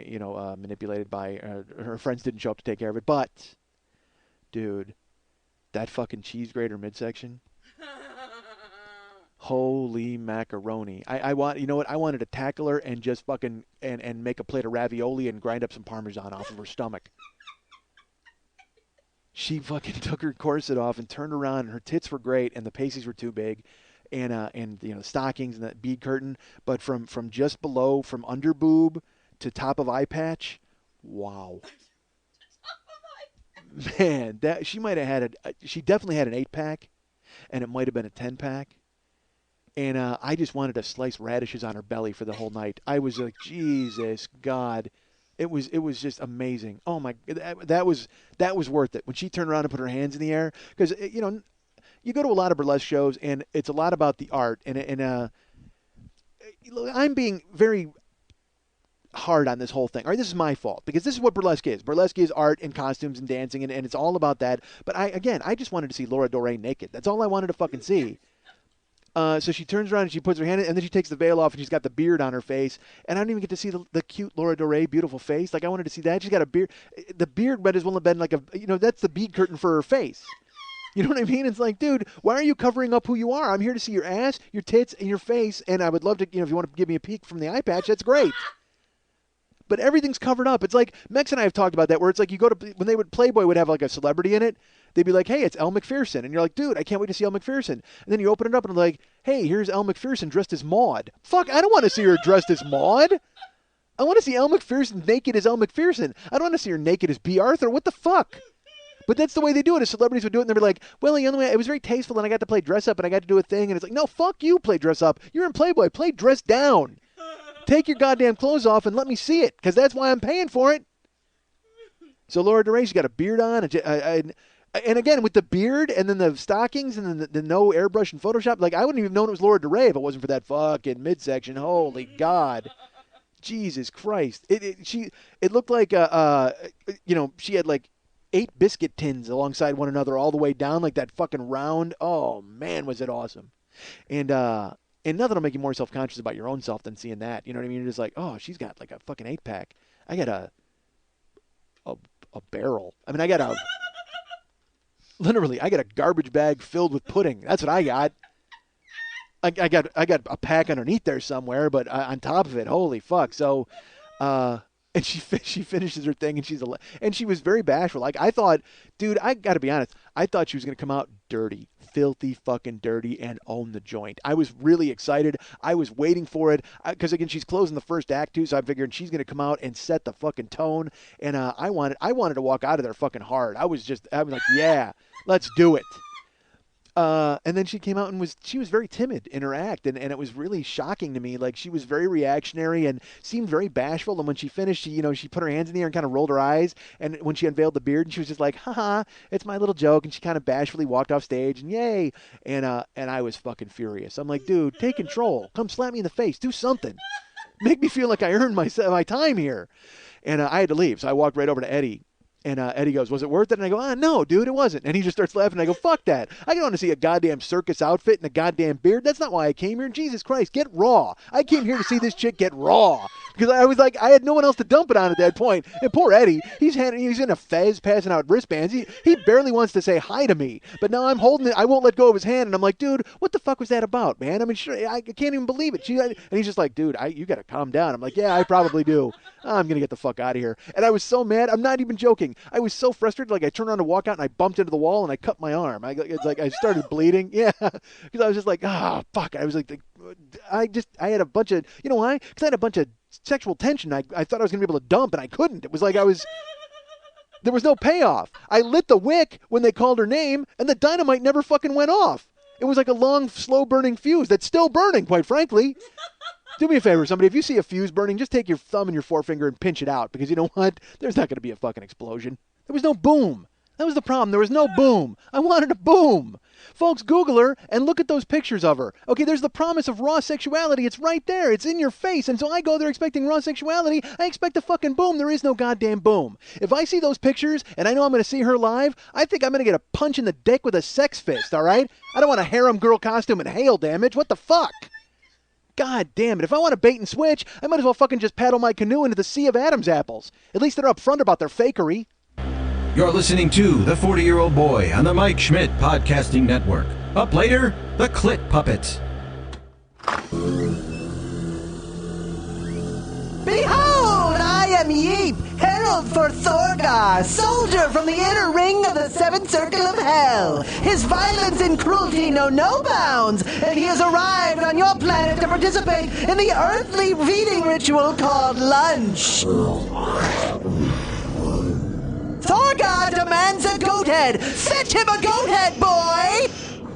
manipulated by her friends. Didn't show up to take care of it. But, dude, that fucking cheese grater midsection. Holy macaroni. I want, you know what? I wanted to tackle her and just fucking, and make a plate of ravioli and grind up some Parmesan off of her stomach. She fucking took her corset off and turned around, and her tits were great, and the pasties were too big, and the stockings and that bead curtain, but from just below, from under boob to top of eye patch, wow. Man, she might have had she definitely had an 8-pack, and it might have been a 10-pack. And I just wanted to slice radishes on her belly for the whole night. I was like, Jesus God, it was just amazing. Oh my, that was worth it. When she turned around and put her hands in the air, because you go to a lot of burlesque shows and it's a lot about the art. And I'm being very hard on this whole thing. All right, this is my fault because this is what burlesque is. Burlesque is art and costumes and dancing, and it's all about that. But I just wanted to see Laura Dore naked. That's all I wanted to fucking see. So she turns around and she puts her hand in, and then she takes the veil off, and she's got the beard on her face. And I don't even get to see the cute Laura Doré beautiful face. Like, I wanted to see that. She's got a beard. The beard might as well have been like that's the bead curtain for her face. You know what I mean? It's like, dude, why are you covering up who you are? I'm here to see your ass, your tits, and your face, and I would love to, if you want to give me a peek from the eye patch, that's great. But everything's covered up. It's like, Mex and I have talked about that, where it's like when Playboy would have like a celebrity in it, they'd be like, hey, it's Elle Macpherson. And you're like, dude, I can't wait to see Elle Macpherson. And then you open it up and like, hey, here's Elle Macpherson dressed as Maude. Fuck, I don't want to see her dressed as Maude. I want to see Elle Macpherson naked as Elle Macpherson. I don't want to see her naked as B. Arthur. What the fuck? But that's the way they do it. As celebrities would do it, and they'd be like, well, the only way, it was very tasteful, and I got to play dress up, and I got to do a thing. And it's like, no, fuck you, play dress up. You're in Playboy. Play dress down. Take your goddamn clothes off and let me see it, because that's why I'm paying for it. So Laura Doré, she's got a beard on. And again, with the beard and then the stockings and then the no airbrush and Photoshop, like, I wouldn't even have known it was Laura Doré if it wasn't for that fucking midsection. Holy God. Jesus Christ. It looked like, she had like 8 biscuit tins alongside one another all the way down, like that fucking round. Oh, man, was it awesome. And nothing will make you more self-conscious about your own self than seeing that. You know what I mean? You're just like, oh, she's got like a fucking 8-pack. I got a barrel. I mean, I got a garbage bag filled with pudding. That's what I got. I got a pack underneath there somewhere, but on top of it, holy fuck. So, and she finishes her thing, and she was very bashful. Like, I thought, dude, I got to be honest, I thought she was going to come out dirty, filthy fucking dirty, and own the joint. I was really excited. I was waiting for it, because again, she's closing the first act too, so I figured she's going to come out and set the fucking tone, and I wanted to walk out of there fucking hard. I was like, yeah, let's do it. And then she came out and she was very timid in her act, and it was really shocking to me. Like, she was very reactionary and seemed very bashful. And when she finished, she put her hands in the air and kind of rolled her eyes. And when she unveiled the beard, and she was just like, haha, it's my little joke. And she kind of bashfully walked off stage, and yay. And I was fucking furious. I'm like, dude, take control. Come slap me in the face. Do something. Make me feel like I earned my time here. And I had to leave, so I walked right over to Eddie. And Eddie goes, was it worth it? And I go, no, dude, it wasn't. And he just starts laughing. And I go, fuck that. I don't want to see a goddamn circus outfit and a goddamn beard. That's not why I came here. Jesus Christ, get raw. I came here to see this chick get raw. Because I was like, I had no one else to dump it on at that point. And poor Eddie, he's in a fez passing out wristbands. He barely wants to say hi to me. But now I'm holding it. I won't let go of his hand. And I'm like, dude, what the fuck was that about, man? I mean, sure, I can't even believe it. And he's just like, dude, you got to calm down. I'm like, yeah, I probably do. I'm going to get the fuck out of here. And I was so mad. I'm not even joking. I was so frustrated. Like, I turned around to walk out and I bumped into the wall and I cut my arm. It's like I started bleeding. Yeah. Because I was just like, fuck. I was like, I had a bunch of, you know why? Because I had a bunch of sexual tension. I thought I was going to be able to dump and I couldn't. It was like there was no payoff. I lit the wick when they called her name and the dynamite never fucking went off. It was like a long, slow burning fuse that's still burning, quite frankly. Do me a favor, somebody. If you see a fuse burning, just take your thumb and your forefinger and pinch it out. Because you know what? There's not going to be a fucking explosion. There was no boom. That was the problem. There was no boom. I wanted a boom. Folks, Google her and look at those pictures of her. Okay, there's the promise of raw sexuality. It's right there. It's in your face. And so I go there expecting raw sexuality. I expect a fucking boom. There is no goddamn boom. If I see those pictures and I know I'm going to see her live, I think I'm going to get a punch in the dick with a sex fist, all right? I don't want a harem girl costume and hail damage. What the fuck? God damn it. If I want to bait and switch, I might as well fucking just paddle my canoe into the sea of Adam's apples. At least they're upfront about their fakery. You're listening to The 40-Year-Old Boy on the Mike Schmidt Podcasting Network. Up later, The Clit Puppets. Behold, I am Yeep, herald for Thorgar, soldier from the inner ring of the seventh circle of hell. His violence and cruelty know no bounds, and he has arrived on your planet to participate in the earthly feeding ritual called lunch. Thorgar demands a goat head. Fetch him a goat head, boy!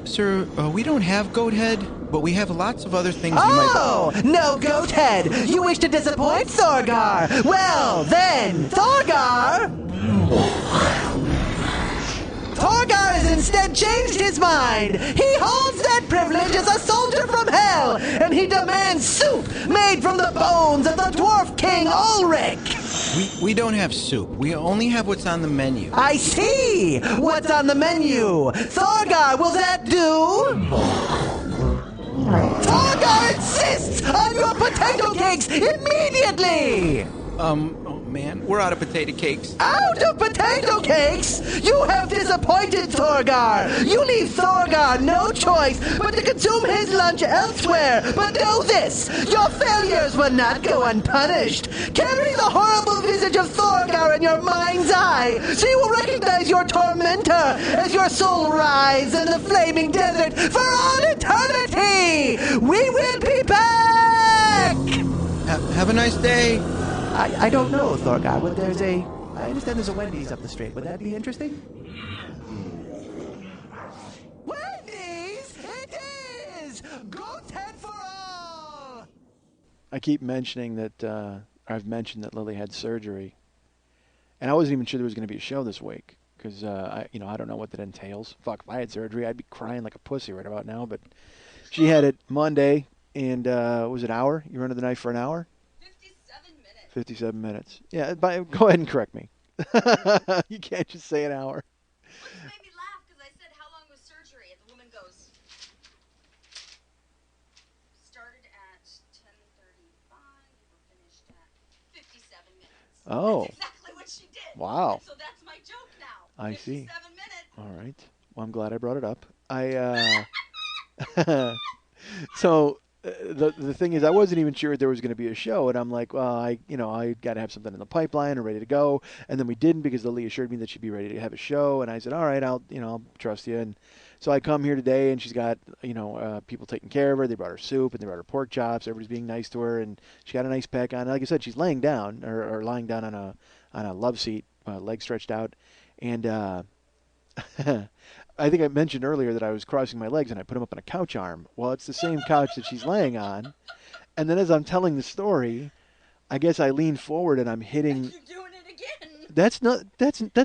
Sir, we don't have goat head, but we have lots of other things no goat head! You wish to disappoint Thorgar? Well, then, Thorgar has instead changed his mind. He holds that privilege as a soldier from hell, and he demands soup made from the bones of the dwarf king Ulrich. We don't have soup. We only have what's on the menu. I see! What's on the menu? Thorgar, will that do? Torgar insists on your potato cakes immediately! Oh man, we're out of potato cakes. Out of potato cakes? You have disappointed Thorgar! You leave Thorgar no choice but to consume his lunch elsewhere! But know this! Your failures will not go unpunished! Carry the horrible visage of Thorgar in your mind's eye! So you will recognize your tormentor as your soul rise in the flaming desert for all eternity! We will be back! Have a nice day. I don't know, Thorgar, but I understand there's a Wendy's up the street. Would that be interesting? Wendy's? It is! Goat's head for all! I keep mentioning that, I've mentioned that Lily had surgery. And I wasn't even sure there was going to be a show this week. Because, I don't know what that entails. Fuck, if I had surgery, I'd be crying like a pussy right about now. But she had it Monday, and, was it an hour? You were under the knife for an hour? 57 minutes. Yeah, go ahead and correct me. You can't just say an hour. Which made me laugh because I said, how long was surgery? And the woman goes, started at 10:35, you were finished at 57 minutes. Oh. That's exactly what she did. Wow. And so that's my joke now. I see. 57 minutes. All right. Well, I'm glad I brought it up. So the thing is, I wasn't even sure there was going to be a show, and I'm like, well, I got to have something in the pipeline or ready to go, and then we didn't because Lily assured me that she'd be ready to have a show, and I said, all right, I'll trust you, and so I come here today, and she's got people taking care of her. They brought her soup and they brought her pork chops. Everybody's being nice to her, and she got a nice pack on. Like I said, she's laying down or lying down on a love seat, legs stretched out, and I think I mentioned earlier that I was crossing my legs and I put them up on a couch arm. Well, it's the same couch that she's laying on. And then as I'm telling the story, I guess I lean forward and I'm hitting. You're doing it again. That's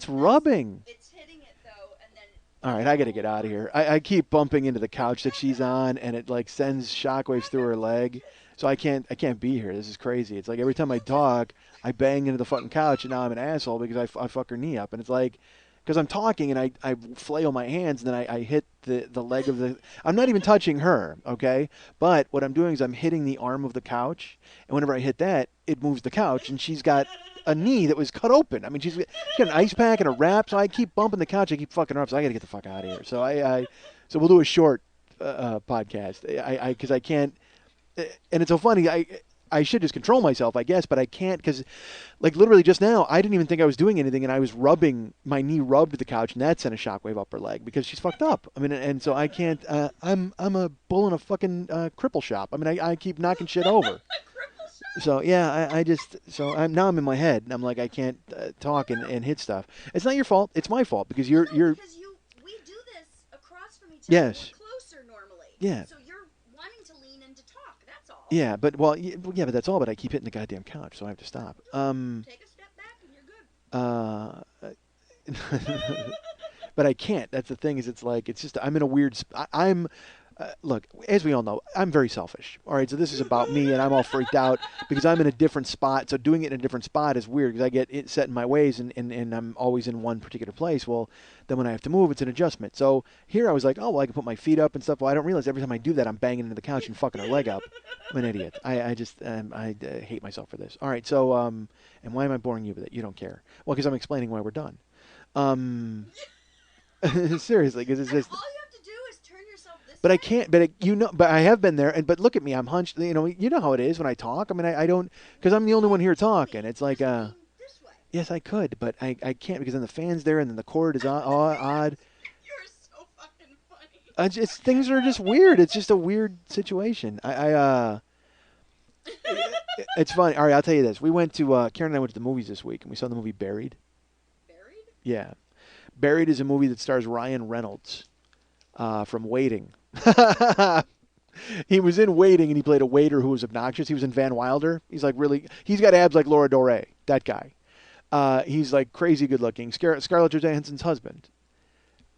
rubbing. It's hitting it though, and then. All right, I got to get out of here. I keep bumping into the couch that she's on, and it like sends shockwaves through her leg. So I can't be here. This is crazy. It's like every time I talk, I bang into the fucking couch, and now I'm an asshole because I fuck her knee up, and it's like. Because I'm talking and I flail my hands and then I hit the leg of the... I'm not even touching her, okay? But what I'm doing is I'm hitting the arm of the couch. And whenever I hit that, it moves the couch. And she's got a knee that was cut open. I mean, she's got an ice pack and a wrap. So I keep bumping the couch. I keep fucking her up. So I got to get the fuck out of here. So so we'll do a short podcast. Because I can't... And it's so funny. I should just control myself, I guess, but I can't because, like, literally just now, I didn't even think I was doing anything, and I was my knee rubbed the couch, and that sent a shockwave up her leg because she's fucked up. I mean, and so I can't. I'm a bull in a fucking cripple shop. I mean, I keep knocking shit over. So yeah, now I'm in my head, and I'm like, I can't talk and hit stuff. It's not your fault. It's my fault because you're. Because we do this across from each other. Yes. We're closer normally. Yeah. So you're wanting to lean in to talk. That's all. Yeah, but but that's all. But I keep hitting the goddamn couch, so I have to stop. Take a step back and you're good. But I can't. That's the thing. Is it's just I'm in a weird. I'm. Look, as we all know, I'm very selfish. All right, so this is about me, and I'm all freaked out because I'm in a different spot. So doing it in a different spot is weird because I get it set in my ways, and I'm always in one particular place. Well, then when I have to move, it's an adjustment. So here I was like, oh, well, I can put my feet up and stuff. Well, I don't realize every time I do that, I'm banging into the couch and fucking her leg up. I'm an idiot. I just hate myself for this. All right, so and why am I boring you with it? You don't care. Well, because I'm explaining why we're done. Seriously, because it's just. All you have to do is turn yourself this But way. I can't. But I have been there. But look at me. I'm hunched. You know how it is when I talk. I mean, I don't because I'm the only one here talking. It's like This way. yes, I could, but I can't because then the fan's there and then the cord is odd. You're so fucking funny. Things are just weird. It's just a weird situation. It's funny. All right, I'll tell you this. We went to Karen and I went to the movies this week and we saw the movie Buried. Buried? Yeah, Buried is a movie that stars Ryan Reynolds from Waiting. He was in Waiting and he played a waiter who was obnoxious. He was in Van Wilder. He's got abs like Laura Doré. That guy. He's like crazy good looking. Scarlett Johansson's husband.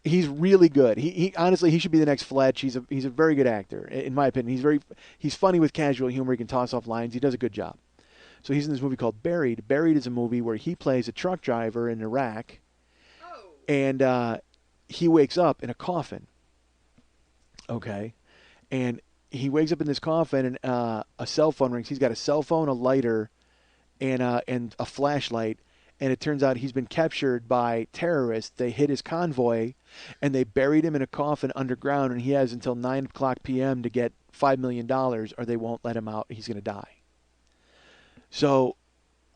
He's really good. He honestly, he should be the next Fletch. He's a very good actor, in my opinion. He's funny with casual humor. He can toss off lines. He does a good job. So he's in this movie called Buried. Buried is a movie where he plays a truck driver in Iraq, and he wakes up in a coffin. Okay, and he wakes up in this coffin, and a cell phone rings. He's got a cell phone, a lighter, and a flashlight. And it turns out he's been captured by terrorists. They hit his convoy, and they buried him in a coffin underground. And he has until 9 o'clock p.m. to get $5 million, or they won't let him out. He's going to die. So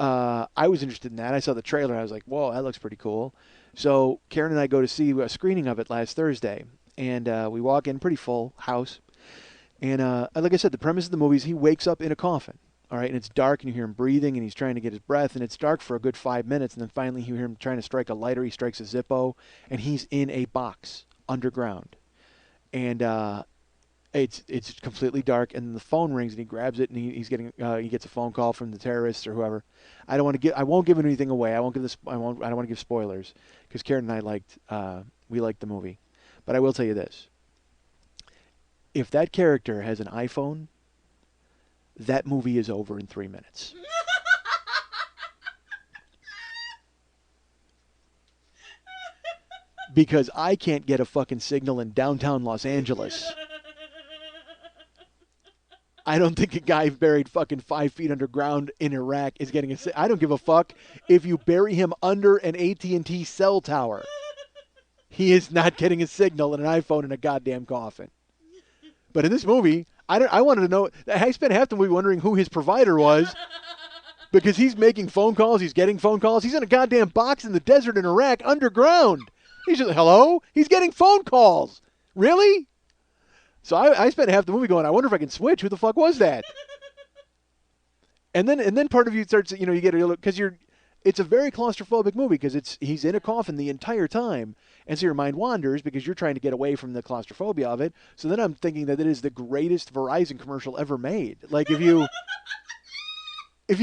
I was interested in that. I saw the trailer. I was like, whoa, that looks pretty cool. So Karen and I go to see a screening of it last Thursday. And we walk in, pretty full house. And like I said, the premise of the movie is he wakes up in a coffin. All right, and it's dark, and you hear him breathing, and he's trying to get his breath, and it's dark for a good 5 minutes, and then finally you hear him trying to strike a lighter. He strikes a Zippo, and he's in a box underground. And it's completely dark, and the phone rings, and he grabs it, and he gets a phone call from the terrorists or whoever. I won't give anything away. I don't want to give spoilers, because Karen and I liked the movie. But I will tell you this. If that character has an iPhone, that movie is over in 3 minutes. Because I can't get a fucking signal in downtown Los Angeles. I don't think a guy buried fucking 5 feet underground in Iraq is getting I don't give a fuck if you bury him under an AT&T cell tower. He is not getting a signal in an iPhone in a goddamn coffin. But in this movie, I wanted to know. I spent half the movie wondering who his provider was, because he's making phone calls, he's getting phone calls. He's in a goddamn box in the desert in Iraq, underground. He's just, hello? He's getting phone calls. Really? So I spent half the movie going, I wonder if I can switch. Who the fuck was that? And then part of you starts, you get a, because it's a very claustrophobic movie, because he's in a coffin the entire time. And so your mind wanders because you're trying to get away from the claustrophobia of it. So then I'm thinking that it is the greatest Verizon commercial ever made. Like if you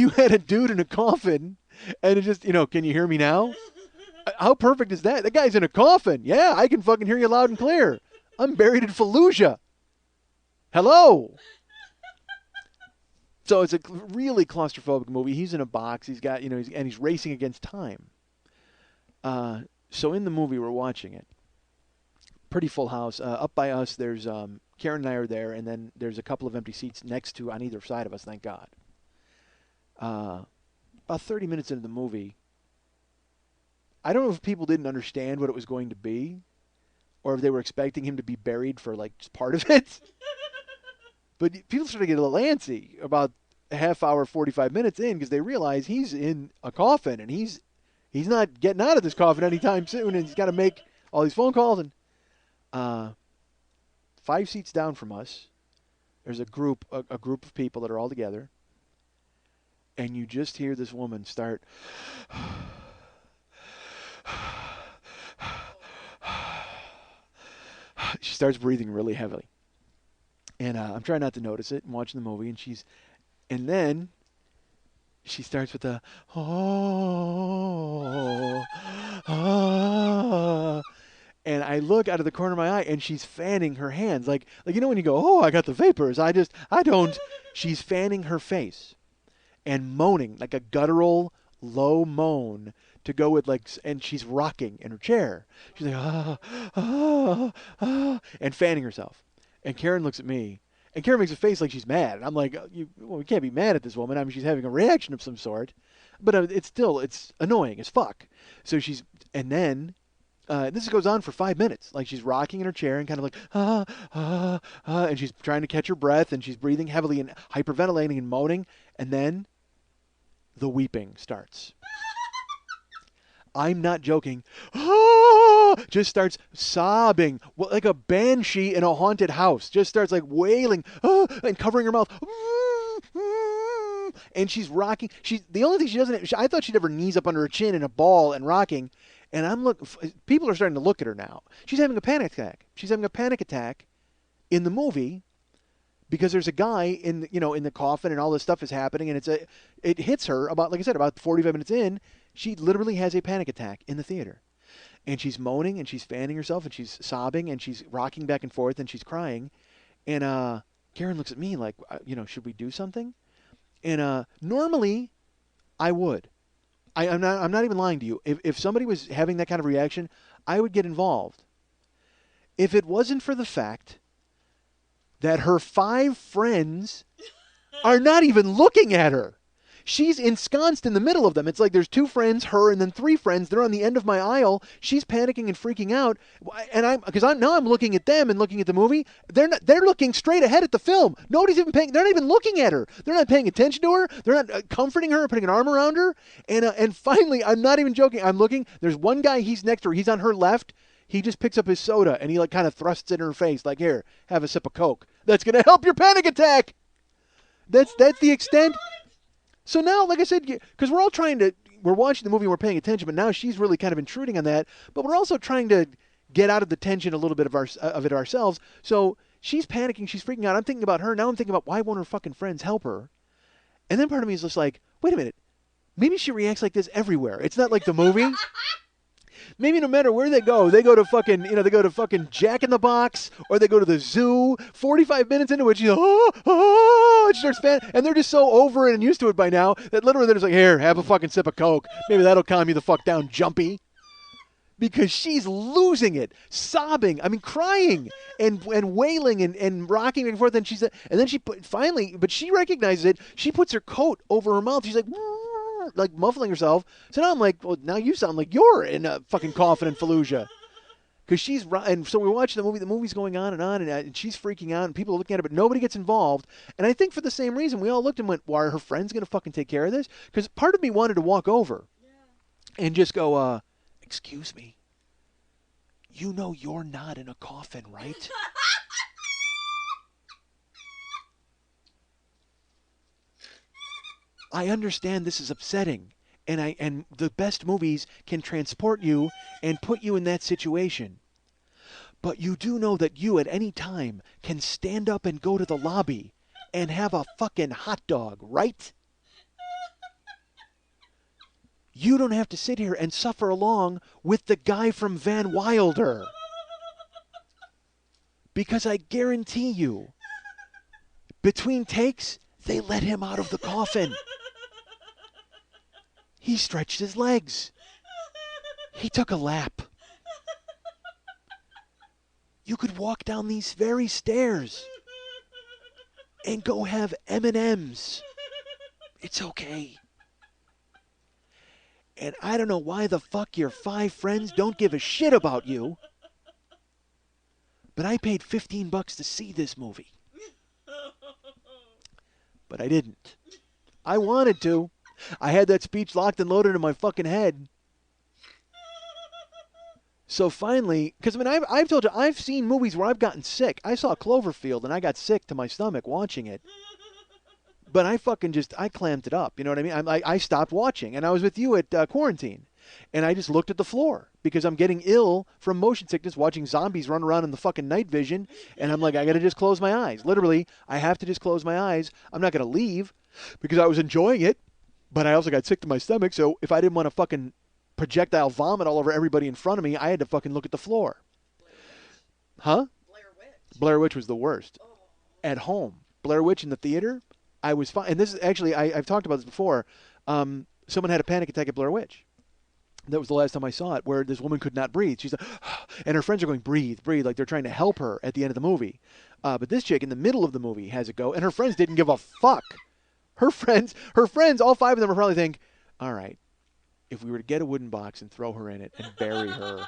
had a dude in a coffin and it just, can you hear me now? How perfect is that? That guy's in a coffin. Yeah, I can fucking hear you loud and clear. I'm buried in Fallujah. Hello. So it's a really claustrophobic movie. He's in a box. He's got, he's racing against time. So in the movie, we're watching it. Pretty full house. Up by us, there's Karen and I are there, and then there's a couple of empty seats on either side of us, thank God. About 30 minutes into the movie, I don't know if people didn't understand what it was going to be, or if they were expecting him to be buried for, just part of it. But people started to get a little antsy about a half hour, 45 minutes in, because they realize he's in a coffin, and he's not getting out of this coffin anytime soon, and he's got to make all these phone calls. And 5 seats down from us, there's a group of people that are all together, and you just hear this woman start. She starts breathing really heavily, and I'm trying not to notice it. I'm watching the movie, and then she starts with the and I look out of the corner of my eye, and she's fanning her hands like when you go, I got the vapors. I don't. She's fanning her face and moaning like a guttural low moan to go with and she's rocking in her chair. She's like and fanning herself. And Karen looks at me. And Karen makes a face like she's mad. And I'm like, we can't be mad at this woman. I mean, she's having a reaction of some sort. But it's annoying as fuck. So and then, this goes on for 5 minutes. She's rocking in her chair and kind of and she's trying to catch her breath, and she's breathing heavily and hyperventilating and moaning. And then the weeping starts. I'm not joking. Just starts sobbing like a banshee in a haunted house. Just starts wailing and covering her mouth. And she's rocking. The only thing she doesn't. I thought she'd have her knees up under her chin in a ball and rocking. And people are starting to look at her now. She's having a panic attack. She's having a panic attack in the movie because there's a guy in the coffin, and all this stuff is happening, and it hits her about 45 minutes in. She literally has a panic attack in the theater. And she's moaning, and she's fanning herself, and she's sobbing, and she's rocking back and forth, and she's crying. And Karen looks at me like, should we do something? And normally, I would. I'm not even lying to you. If somebody was having that kind of reaction, I would get involved. If it wasn't for the fact that her 5 friends are not even looking at her. She's ensconced in the middle of them. It's like there's 2 friends, her, and then 3 friends. They're on the end of my aisle. She's panicking and freaking out, and I'm looking at them and looking at the movie. They're looking straight ahead at the film. Nobody's even paying. They're not even looking at her. They're not paying attention to her. They're not comforting her, putting an arm around her. And finally, I'm not even joking. I'm looking. There's one guy. He's next to her. He's on her left. He just picks up his soda and he like kind of thrusts it in her face, like, here, have a sip of Coke. That's gonna help your panic attack. That's the extent. So now, like I said, because we're watching the movie and we're paying attention, but now she's really kind of intruding on that. But we're also trying to get out of the tension a little bit of it ourselves. So she's panicking, she's freaking out. I'm thinking about her. Now I'm thinking about why won't her fucking friends help her? And then part of me is just like, wait a minute. Maybe she reacts like this everywhere. It's not like the movie. Maybe no matter where they go to fucking Jack in the Box, or they go to the zoo. 45 minutes into it, she's and she starts and they're just so over it and used to it by now that literally they're just like, here, have a fucking sip of Coke. Maybe that'll calm you the fuck down, Jumpy. Because she's losing it, sobbing, crying and wailing and rocking back and forth. And but she recognizes it. She puts her coat over her mouth. She's like muffling herself. So now I'm like, well, now you sound like you're in a fucking Coffin in Fallujah. Because and so we're watching the movie. The movie's going on, and she's freaking out, and people are looking at it, but nobody gets involved. And I think for the same reason, we all looked and went, well, are her friends going to fucking take care of this? Because part of me wanted to walk over and just go, excuse me, you know you're not in a coffin, right? I understand this is upsetting, and the best movies can transport you and put you in that situation. But you do know that you at any time can stand up and go to the lobby and have a fucking hot dog, right? You don't have to sit here and suffer along with the guy from Van Wilder. Because I guarantee you, between takes, they let him out of the coffin. He stretched his legs. He took a lap. You could walk down these very stairs and go have M&Ms. It's okay. And I don't know why the fuck your 5 friends don't give a shit about you, but I paid $15 to see this movie. But I didn't. I wanted to. I had that speech locked and loaded in my fucking head. So finally, because I've told you, I've seen movies where I've gotten sick. I saw Cloverfield and I got sick to my stomach watching it. But I clamped it up. You know what I mean? I stopped watching. And I was with you at quarantine. And I just looked at the floor because I'm getting ill from motion sickness watching zombies run around in the fucking night vision. And I'm like, I got to just close my eyes. Literally, I have to just close my eyes. I'm not going to leave because I was enjoying it. But I also got sick to my stomach. So if I didn't want to fucking projectile vomit all over everybody in front of me, I had to fucking look at the floor. Huh? Blair Witch was the worst. At home. Blair Witch in the theater, I was fine. And this is actually, I've talked about this before. Someone had a panic attack at Blair Witch. That was the last time I saw it, where this woman could not breathe. She's like, and her friends are going, breathe, breathe, like they're trying to help her at the end of the movie. But this chick in the middle of the movie has it go, and her friends didn't give a fuck. Her friends, all 5 of them are probably think, all right, if we were to get a wooden box and throw her in it and bury her.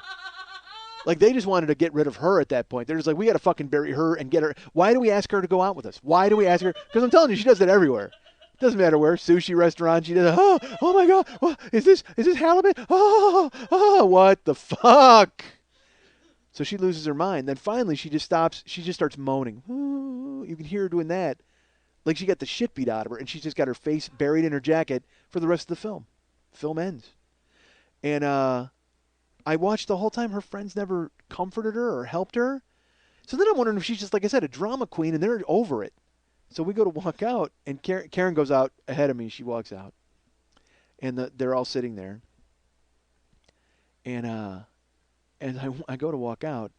Like, they just wanted to get rid of her at that point. They're just like, we got to fucking bury her and get her. Why do we ask her to go out with us? Why do we ask her? Because I'm telling you, she does it everywhere. Doesn't matter where. Sushi restaurant, she does it. Oh my God. What, is this halibut? Oh, what the fuck? So she loses her mind. Then finally she just stops. She just starts moaning. You can hear her doing that. Like she got the shit beat out of her, and she's just got her face buried in her jacket for the rest of the film. Film ends. And I watched the whole time. Her friends never comforted her or helped her. So then I'm wondering if she's just, like I said, a drama queen, and they're over it. So we go to walk out, and Karen goes out ahead of me. She walks out. And they're all sitting there. And I go to walk out.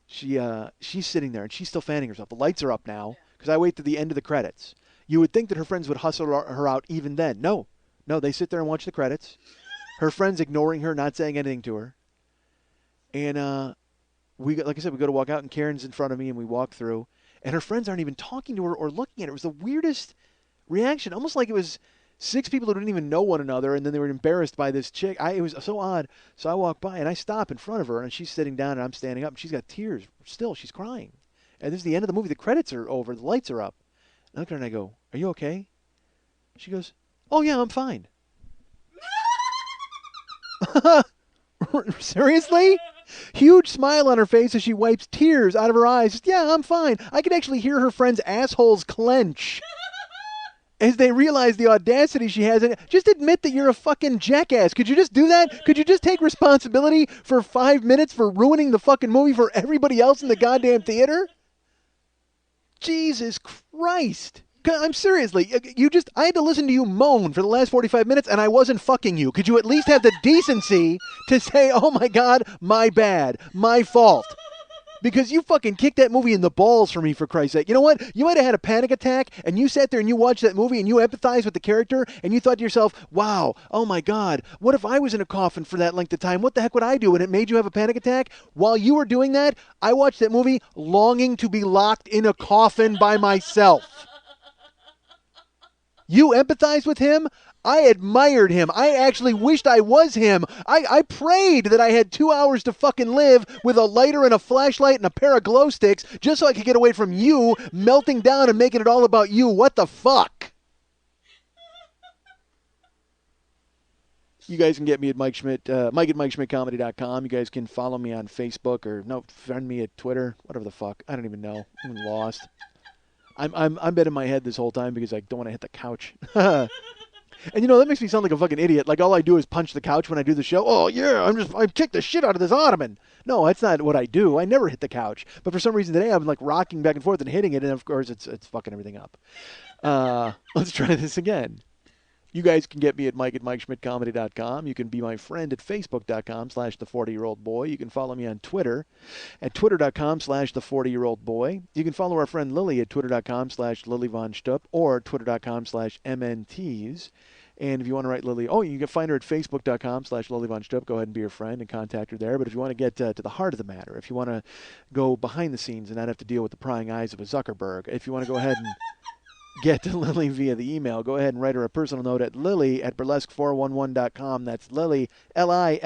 She's sitting there, and she's still fanning herself. The lights are up now. Because I wait to the end of the credits. You would think that her friends would hustle her out even then. No, they sit there and watch the credits. Her friends ignoring her, not saying anything to her. And like I said, we go to walk out, and Karen's in front of me, and we walk through. and her friends aren't even talking to her or looking at her. It was the weirdest reaction, almost like it was 6 people who didn't even know one another, and then they were embarrassed by this chick. It was so odd. So I walk by, and I stop in front of her, and she's sitting down, and I'm standing up, and she's got tears still. She's crying. And this is the end of the movie. The credits are over. The lights are up. I look at her, and I go, "Are you okay?" She goes, "Oh, yeah, I'm fine." Seriously? Huge smile on her face as she wipes tears out of her eyes. "Yeah, I'm fine." I could actually hear her friends' assholes clench as they realize the audacity she has. And just admit that you're a fucking jackass. Could you just do that? Could you just take responsibility for 5 minutes for ruining the fucking movie for everybody else in the goddamn theater? Jesus Christ. I'm seriously, I had to listen to you moan for the last 45 minutes, and I wasn't fucking you. Could you at least have the decency to say, "Oh my God, my bad, my fault"? Because you fucking kicked that movie in the balls for me, for Christ's sake. You know what? You might have had a panic attack, and you sat there and you watched that movie and you empathized with the character, and you thought to yourself, "Wow, oh my God, what if I was in a coffin for that length of time? What the heck would I do?" And it made you have a panic attack. While you were doing that, I watched that movie longing to be locked in a coffin by myself. You empathized with him? I admired him. I actually wished I was him. I prayed that I had 2 hours to fucking live with a lighter and a flashlight and a pair of glow sticks just so I could get away from you melting down and making it all about you. What the fuck? You guys can get me at Mike Schmidt, Mike at MikeSchmidtComedy.com. You guys can follow me on Facebook or friend me at Twitter, whatever the fuck. I don't even know. I'm lost. I'm been in my head this whole time because I don't want to hit the couch. And that makes me sound like a fucking idiot. Like all I do is punch the couch when I do the show. "Oh yeah, I kick the shit out of this ottoman." No, that's not what I do. I never hit the couch. But for some reason today I'm like rocking back and forth and hitting it, and of course it's fucking everything up. Let's try this again. You guys can get me at Mike at MikeSchmidtComedy.com. You can be my friend at Facebook.com/the40-year-old-boy. You can follow me on Twitter at Twitter.com/the40-year-old-boy. You can follow our friend Lily at Twitter.com/LilyVonStupp or Twitter.com/MNTs. And if you want to write Lily, you can find her at Facebook.com/LilyVonStupp. Go ahead and be her friend and contact her there. But if you want to get to the heart of the matter, if you want to go behind the scenes and not have to deal with the prying eyes of a Zuckerberg, if you want to go ahead and get to Lily via the email, go ahead and write her a personal note at lily@burlesque411.com. That's Lily, Lili,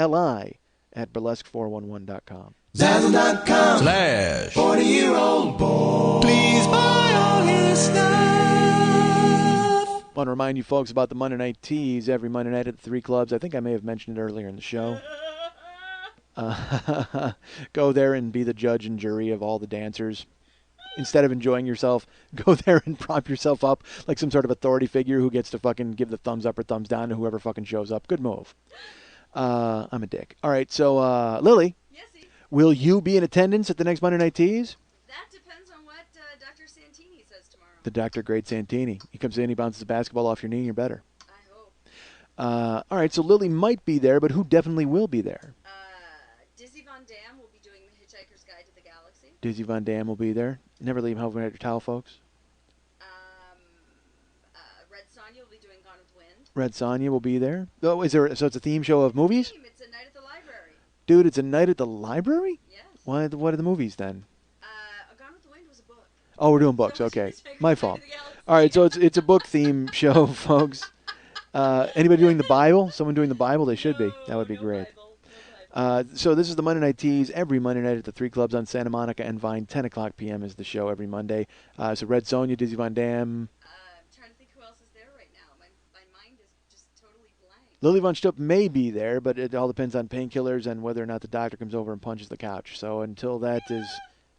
at burlesque411.com. Zazzle.com/40-year-old boy. Please buy all his stuff. I want to remind you folks about the Monday Night Teas every Monday night at the 3 clubs. I think I may have mentioned it earlier in the show. Go there and be the judge and jury of all the dancers. Instead of enjoying yourself, go there and prop yourself up like some sort of authority figure who gets to fucking give the thumbs up or thumbs down to whoever fucking shows up. Good move. I'm a dick. All right, so Lily, Yesy. Will you be in attendance at the next Monday Night Teas? That depends on what Dr. Santini says tomorrow. The Dr. Great Santini. He comes in, he bounces a basketball off your knee, you're better. I hope. All right, so Lily might be there, but who definitely will be there? Dizzy Von Dam will be doing The Hitchhiker's Guide to the Galaxy. Dizzy Von Dam will be there. Never leave home without your towel, folks. Red Sonja will be doing Gone with the Wind. Red Sonja will be there. Oh, so it's a theme show of movies? It's a night at the library. Dude, it's a night at the library? Yes. What are the movies then? Gone with the Wind was a book. Oh, we're doing books. So Okay. Hitchhiker's My Guide fault. to the Galaxy. All right, so it's a book theme show, folks. Anybody doing the Bible? Someone doing the Bible? They should be. That would be great. So this is the Monday Night Teas every Monday night at the 3 clubs on Santa Monica and Vine. 10 o'clock p.m. is the show every Monday. So Red Sonja, Dizzy Von Dam. I'm trying to think who else is there right now. My mind is just totally blank. Lily Von Stupp may be there, but it all depends on painkillers and whether or not the doctor comes over and punches the couch. So until that is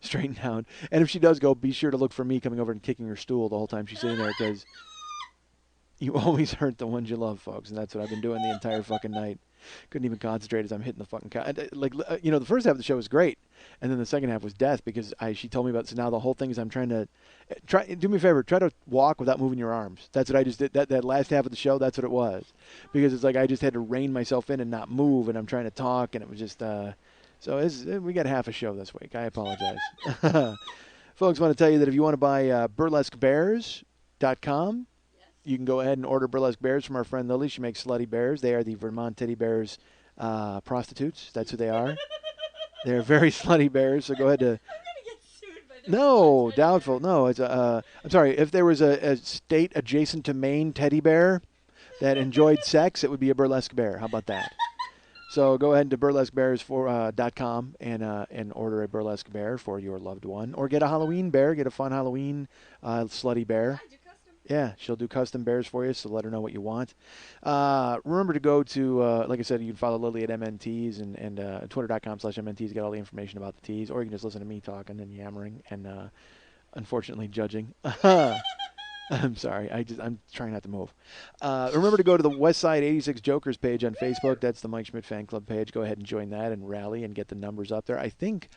straightened out. And if she does go, be sure to look for me coming over and kicking her stool the whole time she's sitting there, because you always hurt the ones you love, folks. And that's what I've been doing the entire fucking night. Couldn't even concentrate as I'm hitting the fucking couch. The first half of the show was great, and then the second half was death because she told me about it. So now the whole thing is I'm trying to do me a favor, try to walk without moving your arms. That's what I just did. That last half of the show, that's what it was, because it's like I just had to rein myself in and not move, and I'm trying to talk, and it was just we got half a show this week. I apologize. Folks, want to tell you that if you want to buy burlesquebears.com, you can go ahead and order burlesque bears from our friend Lily. She makes slutty bears. They are the Vermont teddy bears prostitutes. That's who they are. They're very slutty bears. So go ahead to. I'm gonna get sued by No, doubtful. No, it's I'm sorry. If there was a state adjacent to Maine teddy bear that enjoyed sex, it would be a burlesque bear. How about that? So go ahead to burlesquebears.com and order a burlesque bear for your loved one, or get a Halloween bear. Get a fun Halloween slutty bear. Yeah, she'll do custom bears for you, so let her know what you want. Remember to go to, like I said, you can follow Lily at MNTs and twitter.com/MNTs to get all the information about the teas, or you can just listen to me talking and yammering and unfortunately judging. I'm sorry, I'm trying not to move. Remember to go to the Westside 86 Jokers page on Facebook. That's the Mike Schmidt fan club page. Go ahead and join that and rally and get the numbers up there. I think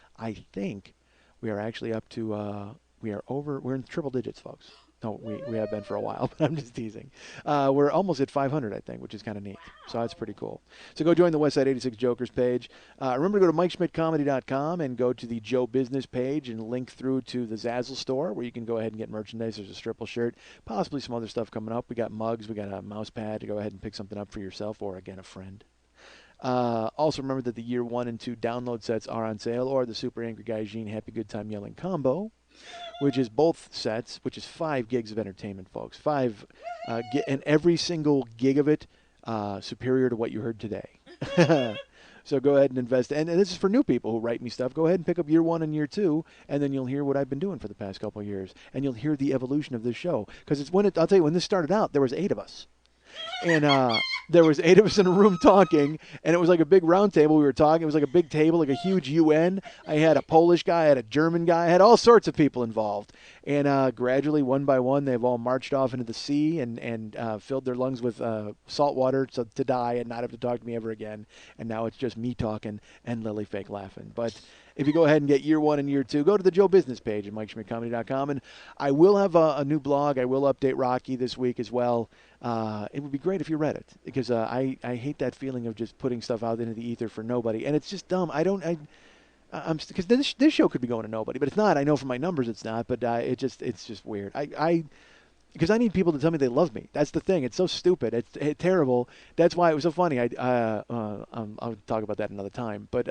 we are actually up to, we're in triple digits, folks. No, we have been for a while, but I'm just teasing. We're almost at 500, I think, which is kind of neat. So that's pretty cool. So go join the Westside 86 Jokers page. Remember to go to MikeSchmidtComedy.com and go to the Joe Business page and link through to the Zazzle store where you can go ahead and get merchandise. There's a Stripple shirt, possibly some other stuff coming up. We got mugs. We got a mouse pad to go ahead and pick something up for yourself or, again, a friend. Also remember that the year 1 and 2 download sets are on sale, or the Super Angry Guy Jean Happy Good Time Yelling combo, which is both sets, which is 5 gigs of entertainment, folks. 5, and every single gig of it superior to what you heard today. So go ahead and invest. And this is for new people who write me stuff. Go ahead and pick up year 1 and year 2, and then you'll hear what I've been doing for the past couple of years, and you'll hear the evolution of this show. Because I'll tell you, when this started out, there was 8 of us. And there was 8 of us in a room talking, and it was like a big round table. We were talking. It was like a big table, like a huge UN. I had a Polish guy, I had a German guy, I had all sorts of people involved. And gradually, one by one, they've all marched off into the sea and filled their lungs with salt water to die and not have to talk to me ever again. And now it's just me talking and Lily fake laughing. But if you go ahead and get year 1 and year 2, go to the Joe Business page at MikeSchmidtComedy.com. And I will have a new blog. I will update Rocky this week as well. It would be great if you read it, because I hate that feeling of just putting stuff out into the ether for nobody. And it's just dumb. Because this show could be going to nobody, but it's not. I know from my numbers it's not, but it's just weird. Because I need people to tell me they love me. That's the thing. It's so stupid. It's terrible. That's why it was so funny. I'll talk about that another time. But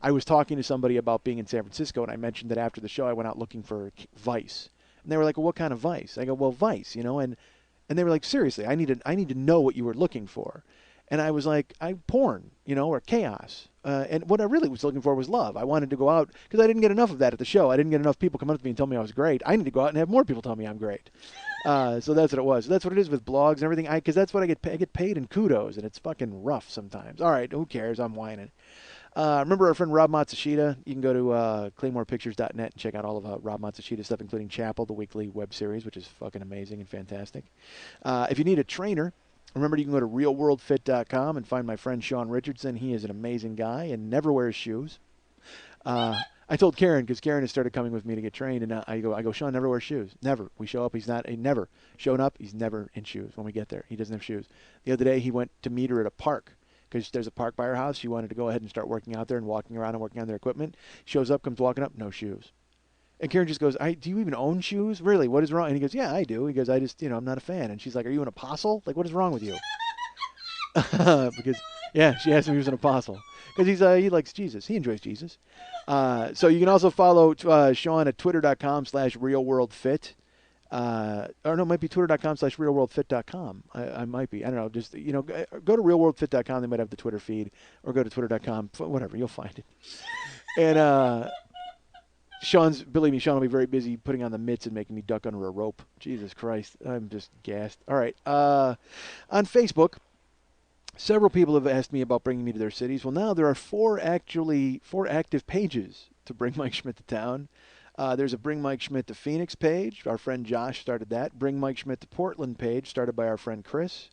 I was talking to somebody about being in San Francisco, and I mentioned that after the show I went out looking for Vice. And they were like, well, what kind of Vice? I go, well, Vice, and they were like, seriously, I need to know what you were looking for. And I was like, porn, or chaos. And what I really was looking for was love. I wanted to go out, because I didn't get enough of that at the show. I didn't get enough people coming up to me and tell me I was great. I need to go out and have more people tell me I'm great. So that's what it was. So that's what it is with blogs and everything. Because that's what I get paid in kudos, and it's fucking rough sometimes. All right, who cares? I'm whining. Remember our friend Rob Matsushita? You can go to ClaymorePictures.net and check out all of Rob Matsushita's stuff, including Chapel, the weekly web series, which is fucking amazing and fantastic. If you need a trainer, remember you can go to RealWorldFit.com and find my friend Sean Richardson. He is an amazing guy and never wears shoes. I told Karen, because Karen has started coming with me to get trained, and I go, Sean never wears shoes. Never. We show up, he never. Showing up, he's never in shoes when we get there. He doesn't have shoes. The other day, he went to meet her at a park, because there's a park by her house. She wanted to go ahead and start working out there and walking around and working on their equipment. Shows up, comes walking up, no shoes. And Karen just goes, do you even own shoes? Really? What is wrong? And he goes, yeah, I do. He goes, I just, I'm not a fan. And she's like, are you an apostle? Like, what is wrong with you? Because, yeah, she asked him if he was an apostle. Because he likes Jesus. He enjoys Jesus. So you can also follow Sean at twitter.com/realworldfit. Or no, it might be twitter.com/realworldfit.com. I might be. I don't know. Just, go to realworldfit.com. They might have the Twitter feed. Or go to twitter.com. Whatever. You'll find it. And Sean will be very busy putting on the mitts and making me duck under a rope. Jesus Christ. I'm just gassed. All right. On Facebook, several people have asked me about bringing me to their cities. Well, now there are 4 active pages to bring Mike Schmidt to town. There's a Bring Mike Schmidt to Phoenix page. Our friend Josh started that. Bring Mike Schmidt to Portland page, started by our friend Chris.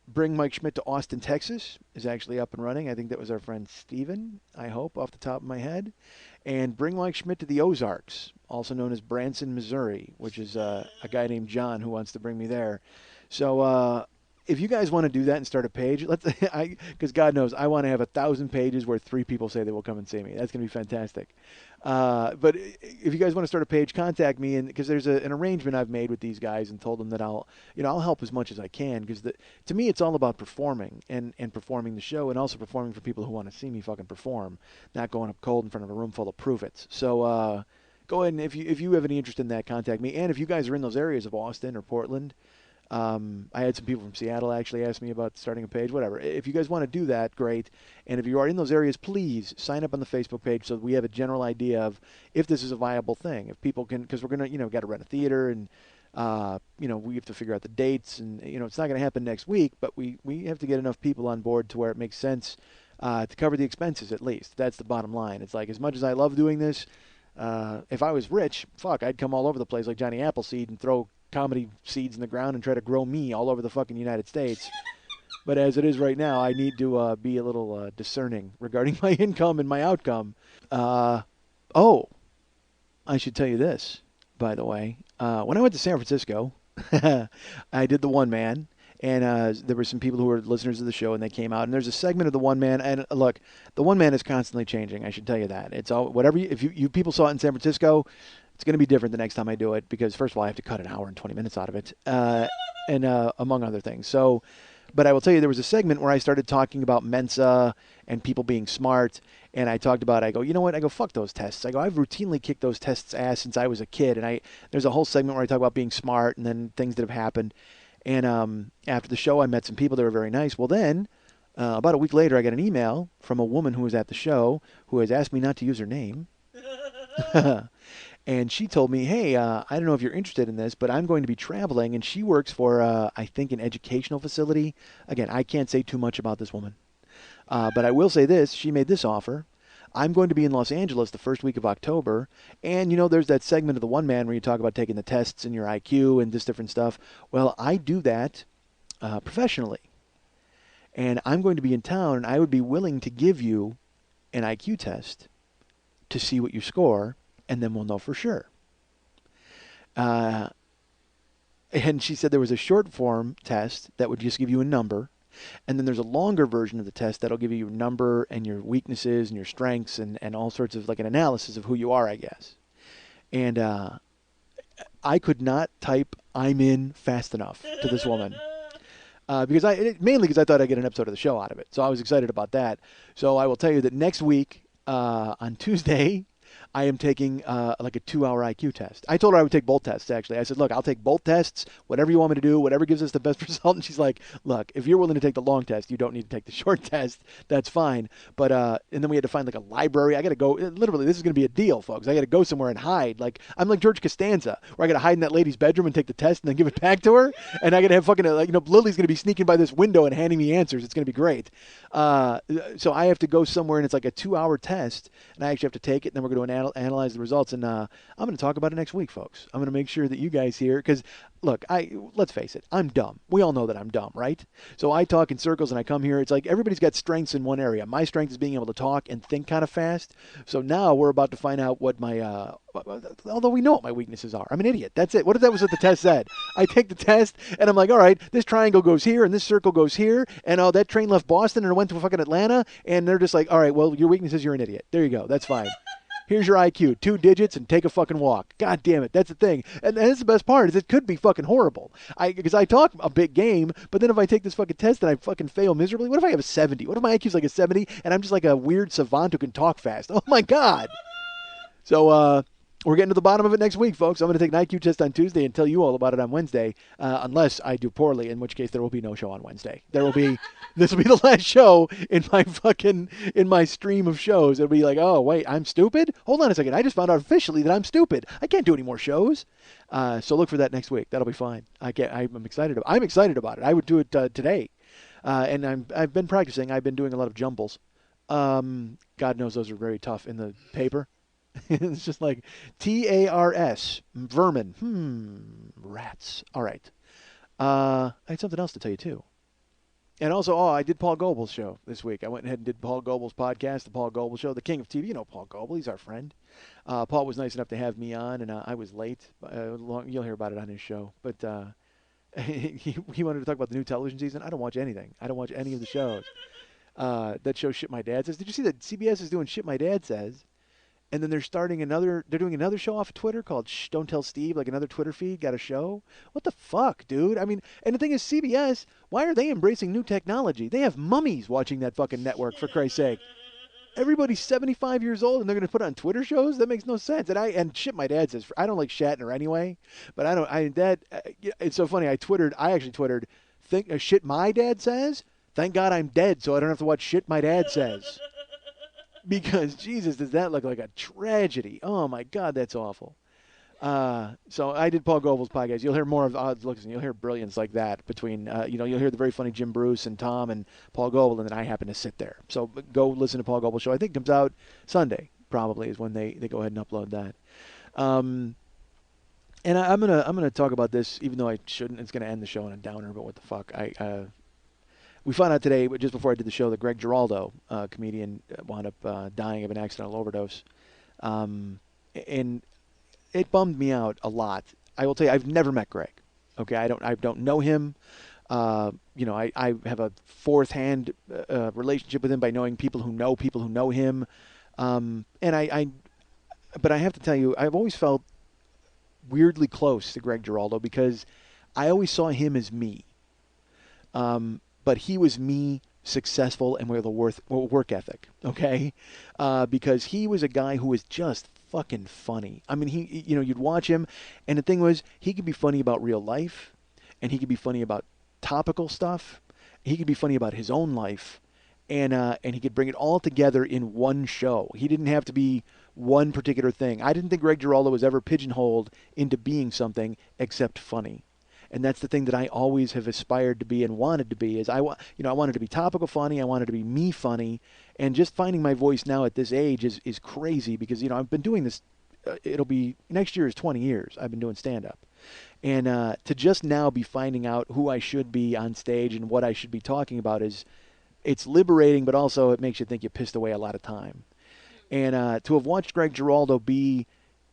Bring Mike Schmidt to Austin, Texas is actually up and running. I think that was our friend Steven, I hope, off the top of my head. And Bring Mike Schmidt to the Ozarks, also known as Branson, Missouri, which is a guy named John who wants to bring me there. So if you guys want to do that and start a page, because God knows I want to have 1,000 pages where 3 people say they will come and see me. That's going to be fantastic. But if you guys want to start a page, contact me, and because there's an arrangement I've made with these guys and told them that I'll help as much as I can, because to me it's all about performing and performing the show, and also performing for people who want to see me fucking perform, not going up cold in front of a room full of prove-its. So go ahead, and if you have any interest in that, contact me. And if you guys are in those areas of Austin or Portland, I had some people from Seattle actually ask me about starting a page, whatever. If you guys want to do that, great. And if you are in those areas, please sign up on the Facebook page so that we have a general idea of if this is a viable thing. If people can, because we're going to, got to rent a theater, and, we have to figure out the dates, and, it's not going to happen next week, but we have to get enough people on board to where it makes sense to cover the expenses at least. That's the bottom line. It's like, as much as I love doing this, if I was rich, I'd come all over the place like Johnny Appleseed and throw comedy seeds in the ground and try to grow me all over the fucking United States. But as it is right now, I need to be a little discerning regarding my income and my outcome. I should tell you this, by the way. When I went to San Francisco, I did the one man, and there were some people who were listeners of the show, and they came out, and there's a segment of the one man, and look, the one man is constantly changing. I should tell you that. It's all whatever. If you people saw it in San Francisco, it's going to be different the next time I do it, because first of all, I have to cut an hour and 20 minutes out of it, and among other things. So, but I will tell you, there was a segment where I started talking about Mensa and people being smart, and I talked about, I go, you know what? I go, fuck those tests. I go, I've routinely kicked those tests' ass since I was a kid, and there's a whole segment where I talk about being smart and then things that have happened. And after the show, I met some people that were very nice. Well, then, about a week later, I got an email from a woman who was at the show who has asked me not to use her name. And she told me, hey, I don't know if you're interested in this, but I'm going to be traveling. And she works for, I think, an educational facility. Again, I can't say too much about this woman. But I will say this. She made this offer. I'm going to be in Los Angeles the first week of October. And, there's that segment of the one man where you talk about taking the tests and your IQ and this different stuff. Well, I do that professionally. And I'm going to be in town, and I would be willing to give you an IQ test to see what you score, and then we'll know for sure. And she said there was a short form test that would just give you a number, and then there's a longer version of the test that'll give you your number and your weaknesses and your strengths and all sorts of, like, an analysis of who you are, I guess. And I could not type "I'm in" fast enough to this woman. Mainly because I thought I'd get an episode of the show out of it. So I was excited about that. So I will tell you that next week, on Tuesday, I am taking like a 2-hour IQ test. I told her I would take both tests, actually. I said, look, I'll take both tests, whatever you want me to do, whatever gives us the best result. And she's like, look, if you're willing to take the long test, you don't need to take the short test. That's fine. But and then we had to find like a library. I got to go. Literally, this is going to be a deal, folks. I got to go somewhere and hide. Like, I'm like George Costanza, where I got to hide in that lady's bedroom and take the test and then give it back to her. And I got to have fucking, Lily's going to be sneaking by this window and handing me answers. It's going to be great. So I have to go somewhere, and it's like a 2-hour test, and I actually have to take it, and then we're going to analyze the results. And I'm going to talk about it next week, folks. I'm going to make sure that you guys hear, because look, let's face it, I'm dumb. We all know that I'm dumb, right? So I talk in circles, and I come here. It's like everybody's got strengths in one area. My strength is being able to talk and think kind of fast. So now we're about to find out what my although we know what my weaknesses are. I'm an idiot. That's it. What if that was what the test said? I take the test, and I'm like, all right, this triangle goes here, and this circle goes here, and that train left Boston and it went to fucking Atlanta, and they're just like, all right, well, your weakness is you're an idiot. There you go. That's fine. Here's your IQ, 2 digits, and take a fucking walk. God damn it, that's the thing. And that's the best part, is it could be fucking horrible. Because I talk a big game, but then if I take this fucking test and I fucking fail miserably, what if I have a 70? What if my IQ's like a 70, and I'm just like a weird savant who can talk fast? Oh my God. So, we're getting to the bottom of it next week, folks. I'm going to take an IQ test on Tuesday and tell you all about it on Wednesday, unless I do poorly, in which case there will be no show on Wednesday. This will be the last show in my stream of shows. It'll be like, oh, wait, I'm stupid? Hold on a second. I just found out officially that I'm stupid. I can't do any more shows. So look for that next week. That'll be fine. I'm excited about it. I would do it today. And I've been practicing. I've been doing a lot of jumbles. God knows those are very tough in the paper. It's just like TARS, vermin. Rats. All right. I had something else to tell you, too. And also, I did Paul Gobel's show this week. I went ahead and did Paul Gobel's podcast, the Paul Gobel Show, the king of TV. You know Paul Gobel. He's our friend. Paul was nice enough to have me on, and I was late. You'll hear about it on his show. But he wanted to talk about the new television season. I don't watch anything. I don't watch any of the shows. That show Shit My Dad Says. Did you see that CBS is doing Shit My Dad Says? And then they're doing another show off of Twitter called Shh, Don't Tell Steve, like another Twitter feed, got a show. What the fuck, dude? I mean, and the thing is, CBS, why are they embracing new technology? They have mummies watching that fucking network, for Christ's sake. Everybody's 75 years old and they're going to put on Twitter shows? That makes no sense. And Shit My Dad Says, I don't like Shatner anyway, but it's so funny. I actually twittered, Shit My Dad Says? Thank God I'm dead so I don't have to watch Shit My Dad Says. Because, Jesus, does that look like a tragedy? Oh, my God, that's awful. So I did Paul Goebel's podcast. You'll hear more of listen, you'll hear brilliance like that between, you'll hear the very funny Jim Bruce and Tom and Paul Goebel, and then I happen to sit there. So go listen to Paul Goebel's show. I think it comes out Sunday, probably, is when they go ahead and upload that. And I'm gonna talk about this, even though I shouldn't. It's gonna end the show in a downer, but what the fuck? We found out today, just before I did the show, that Greg Giraldo, comedian, wound up dying of an accidental overdose. And it bummed me out a lot. I will tell you, I've never met Greg. Okay, I don't know him. I have a fourth-hand relationship with him by knowing people who know him. But I have to tell you, I've always felt weirdly close to Greg Giraldo because I always saw him as me. But he was me, successful, and with a work ethic, okay? Because he was a guy who was just fucking funny. I mean, you'd watch him, and the thing was, he could be funny about real life, and he could be funny about topical stuff. He could be funny about his own life, and he could bring it all together in one show. He didn't have to be one particular thing. I didn't think Greg Giraldo was ever pigeonholed into being something except funny. And that's the thing that I always have aspired to be and wanted to be. I wanted to be topical funny. I wanted to be me funny. And just finding my voice now at this age is crazy because, I've been doing this. Next year is 20 years I've been doing stand-up. And to just now be finding out who I should be on stage and what I should be talking about it's liberating, but also it makes you think you pissed away a lot of time. And to have watched Greg Giraldo be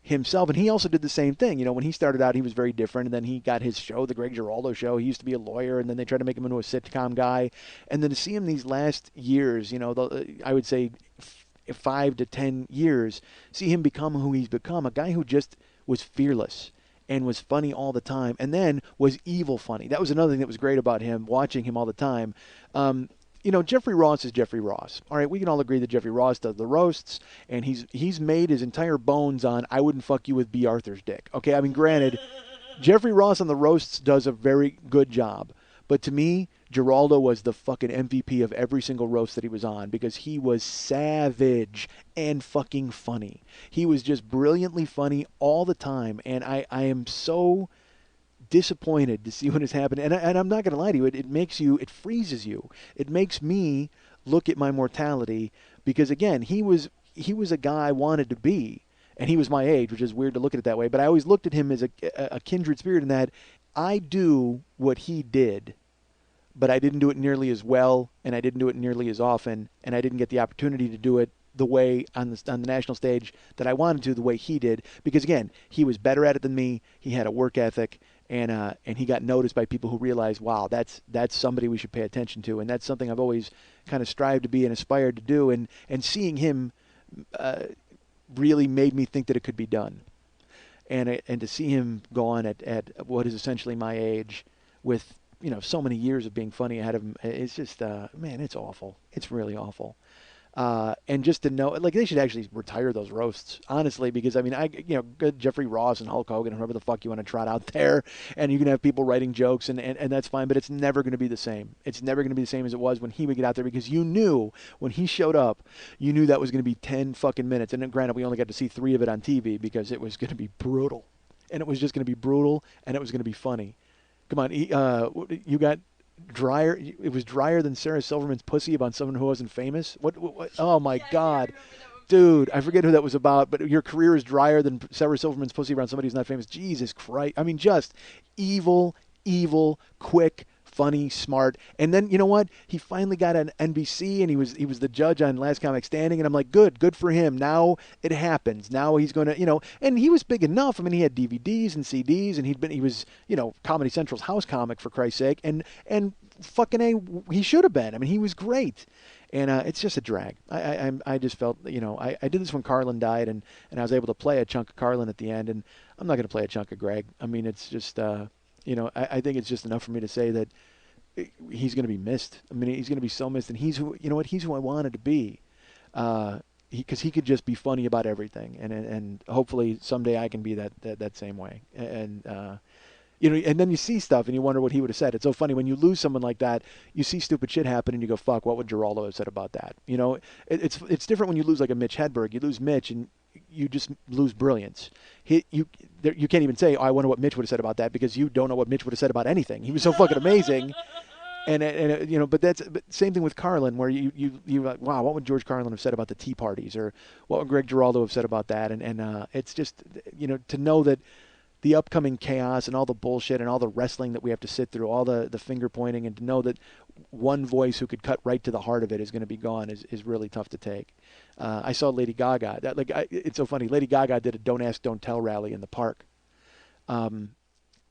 himself, and he also did the same thing. When he started out, he was very different, and then he got his show, the Greg Giraldo Show. He used to be a lawyer, and then they tried to make him into a sitcom guy. And then to see him these last years, I would say 5 to 10 years, see him become who he's become, a guy who just was fearless and was funny all the time, and then was evil funny. That was another thing that was great about him, watching him all the time. Jeffrey Ross is Jeffrey Ross. All right, we can all agree that Jeffrey Ross does the roasts, and he's made his entire bones on I wouldn't fuck you with B. Arthur's dick. Okay, I mean, granted, Jeffrey Ross on the roasts does a very good job. But to me, Giraldo was the fucking MVP of every single roast that he was on because he was savage and fucking funny. He was just brilliantly funny all the time, and I am so disappointed to see what has happened, and I'm not going to lie to you. It freezes you. It makes me look at my mortality because again, he was a guy I wanted to be, and he was my age, which is weird to look at it that way. But I always looked at him as a kindred spirit in that I do what he did, but I didn't do it nearly as well, and I didn't do it nearly as often, and I didn't get the opportunity to do it the way on the national stage that I wanted to, the way he did, because again, he was better at it than me. He had a work ethic, and he got noticed by people who realized, wow, that's somebody we should pay attention to, and that's something I've always kind of strived to be and aspired to do, and seeing him really made me think that it could be done, and to see him go on at what is essentially my age with so many years of being funny ahead of him, it's just man, it's awful. It's really awful. And just to know, like, they should actually retire those roasts, honestly, because, I mean, good Jeffrey Ross and Hulk Hogan, whoever the fuck you want to trot out there, and you can have people writing jokes, and that's fine, but it's never going to be the same. It's never going to be the same as it was when he would get out there, because you knew when he showed up, you knew that was going to be 10 fucking minutes, and then, granted, we only got to see 3 of it on TV because it was going to be brutal, and it was just going to be brutal, and it was going to be funny. Come on, you got drier. It was drier than Sarah Silverman's pussy about someone who wasn't famous. What oh my God, dude! I forget who that was about. But your career is drier than Sarah Silverman's pussy around somebody who's not famous. Jesus Christ! I mean, just evil, quick, funny, smart. And then, you know what? He finally got an NBC, and he was the judge on Last Comic Standing, and I'm like, good for him. Now it happens. Now he's going to, and he was big enough. I mean, he had DVDs and CDs, and he was, Comedy Central's house comic, for Christ's sake, and fucking A, he should have been. I mean, he was great. And it's just a drag. I just felt, I did this when Carlin died, and I was able to play a chunk of Carlin at the end, and I'm not going to play a chunk of Greg. I mean, it's just, I think it's just enough for me to say that he's going to be missed. I mean, he's going to be so missed, and he's who I wanted to be, because he could just be funny about everything, and hopefully someday I can be that same way, and then you see stuff and you wonder what he would have said. It's so funny when you lose someone like that. You see stupid shit happen and you go, "Fuck, what would Geraldo have said about that?" It's different when you lose like a Mitch Hedberg. You lose Mitch and you just lose brilliance. You can't even say, "Oh, I wonder what Mitch would have said about that," because you don't know what Mitch would have said about anything. He was so fucking amazing. But same thing with Carlin, where you like, wow, what would George Carlin have said about the Tea Parties, or what would Greg Giraldo have said about that? And it's just, to know that the upcoming chaos and all the bullshit and all the wrestling that we have to sit through, all the finger pointing, and to know that one voice who could cut right to the heart of it is going to be gone is really tough to take. I saw Lady Gaga. It's so funny. Lady Gaga did a "Don't Ask, Don't Tell" rally in the park, and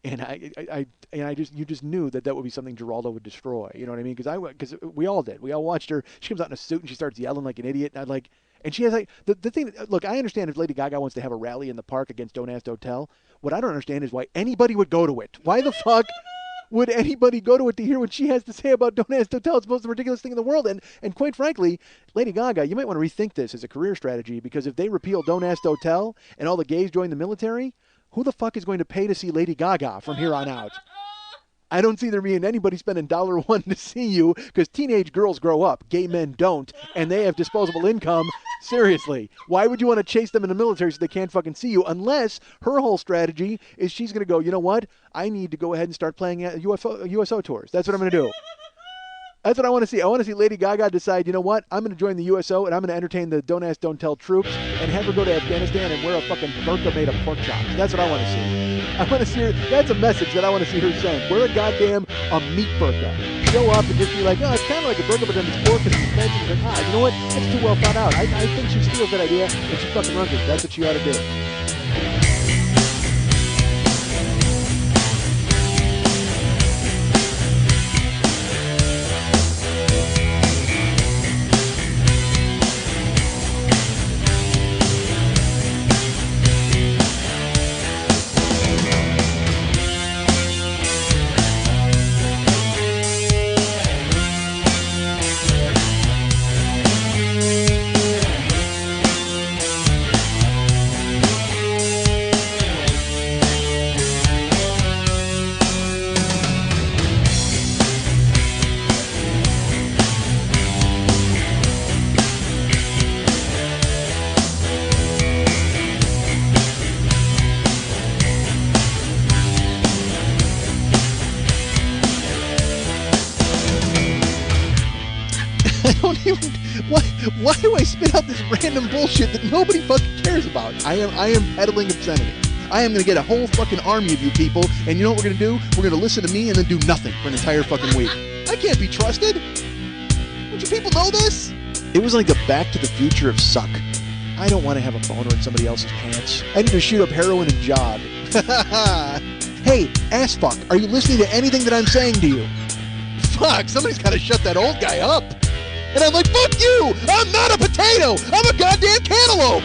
you just knew that would be something Geraldo would destroy. You know what I mean? Because we all did. We all watched her. She comes out in a suit and she starts yelling like an idiot. And she has the thing. Look, I understand if Lady Gaga wants to have a rally in the park against "Don't Ask, Don't Tell." What I don't understand is why anybody would go to it. Why the fuck would anybody go to it to hear what she has to say about "Don't Ask, Don't Tell"? It's the most ridiculous thing in the world. And quite frankly, Lady Gaga, you might want to rethink this as a career strategy, because if they repeal "Don't Ask, Don't Tell" and all the gays join the military, who the fuck is going to pay to see Lady Gaga from here on out? I don't see there being anybody spending $1 to see you, because teenage girls grow up, gay men don't, and they have disposable income. Seriously, why would you want to chase them in the military so they can't fucking see you? Unless her whole strategy is she's going to go, you know what? I need to go ahead and start playing USO tours. That's what I'm going to do. That's what I want to see. I want to see Lady Gaga decide, you know what? I'm going to join the USO, and I'm going to entertain the "Don't Ask, Don't Tell" troops, and have her go to Afghanistan and wear a fucking burqa made of pork chops. That's what I want to see. I want to see her. That's a message that I want to see her send. Wear a meat burqa. Show up and just be like, oh, it's kind of like a burqa, but then it's pork and it's fancy. It's like, you know what? That's too well thought out. I think she steals that idea and she fucking runs it. That's what she ought to do. Why do I spit out this random bullshit that nobody fucking cares about? I am peddling obscenity. I am going to get a whole fucking army of you people, and you know what we're going to do? We're going to listen to me and then do nothing for an entire fucking week. I can't be trusted. Don't you people know this? It was like the Back to the Future of suck. I don't want to have a boner in somebody else's pants. I need to shoot up heroin and jog. Hey, ass fuck, are you listening to anything that I'm saying to you? Fuck, somebody's got to shut that old guy up. And I'm like, fuck you! I'm not a potato! I'm a goddamn cantaloupe!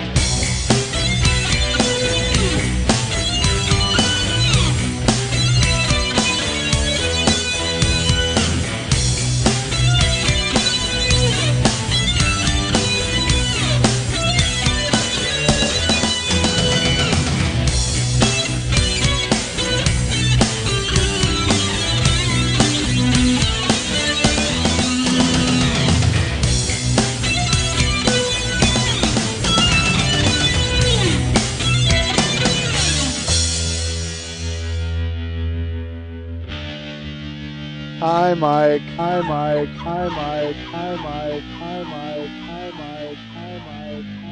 Hi, Mike. Hi, Mike. Hi, Mike. Hi, Mike. Hi, Mike. Hi, Mike. Hi, Mike.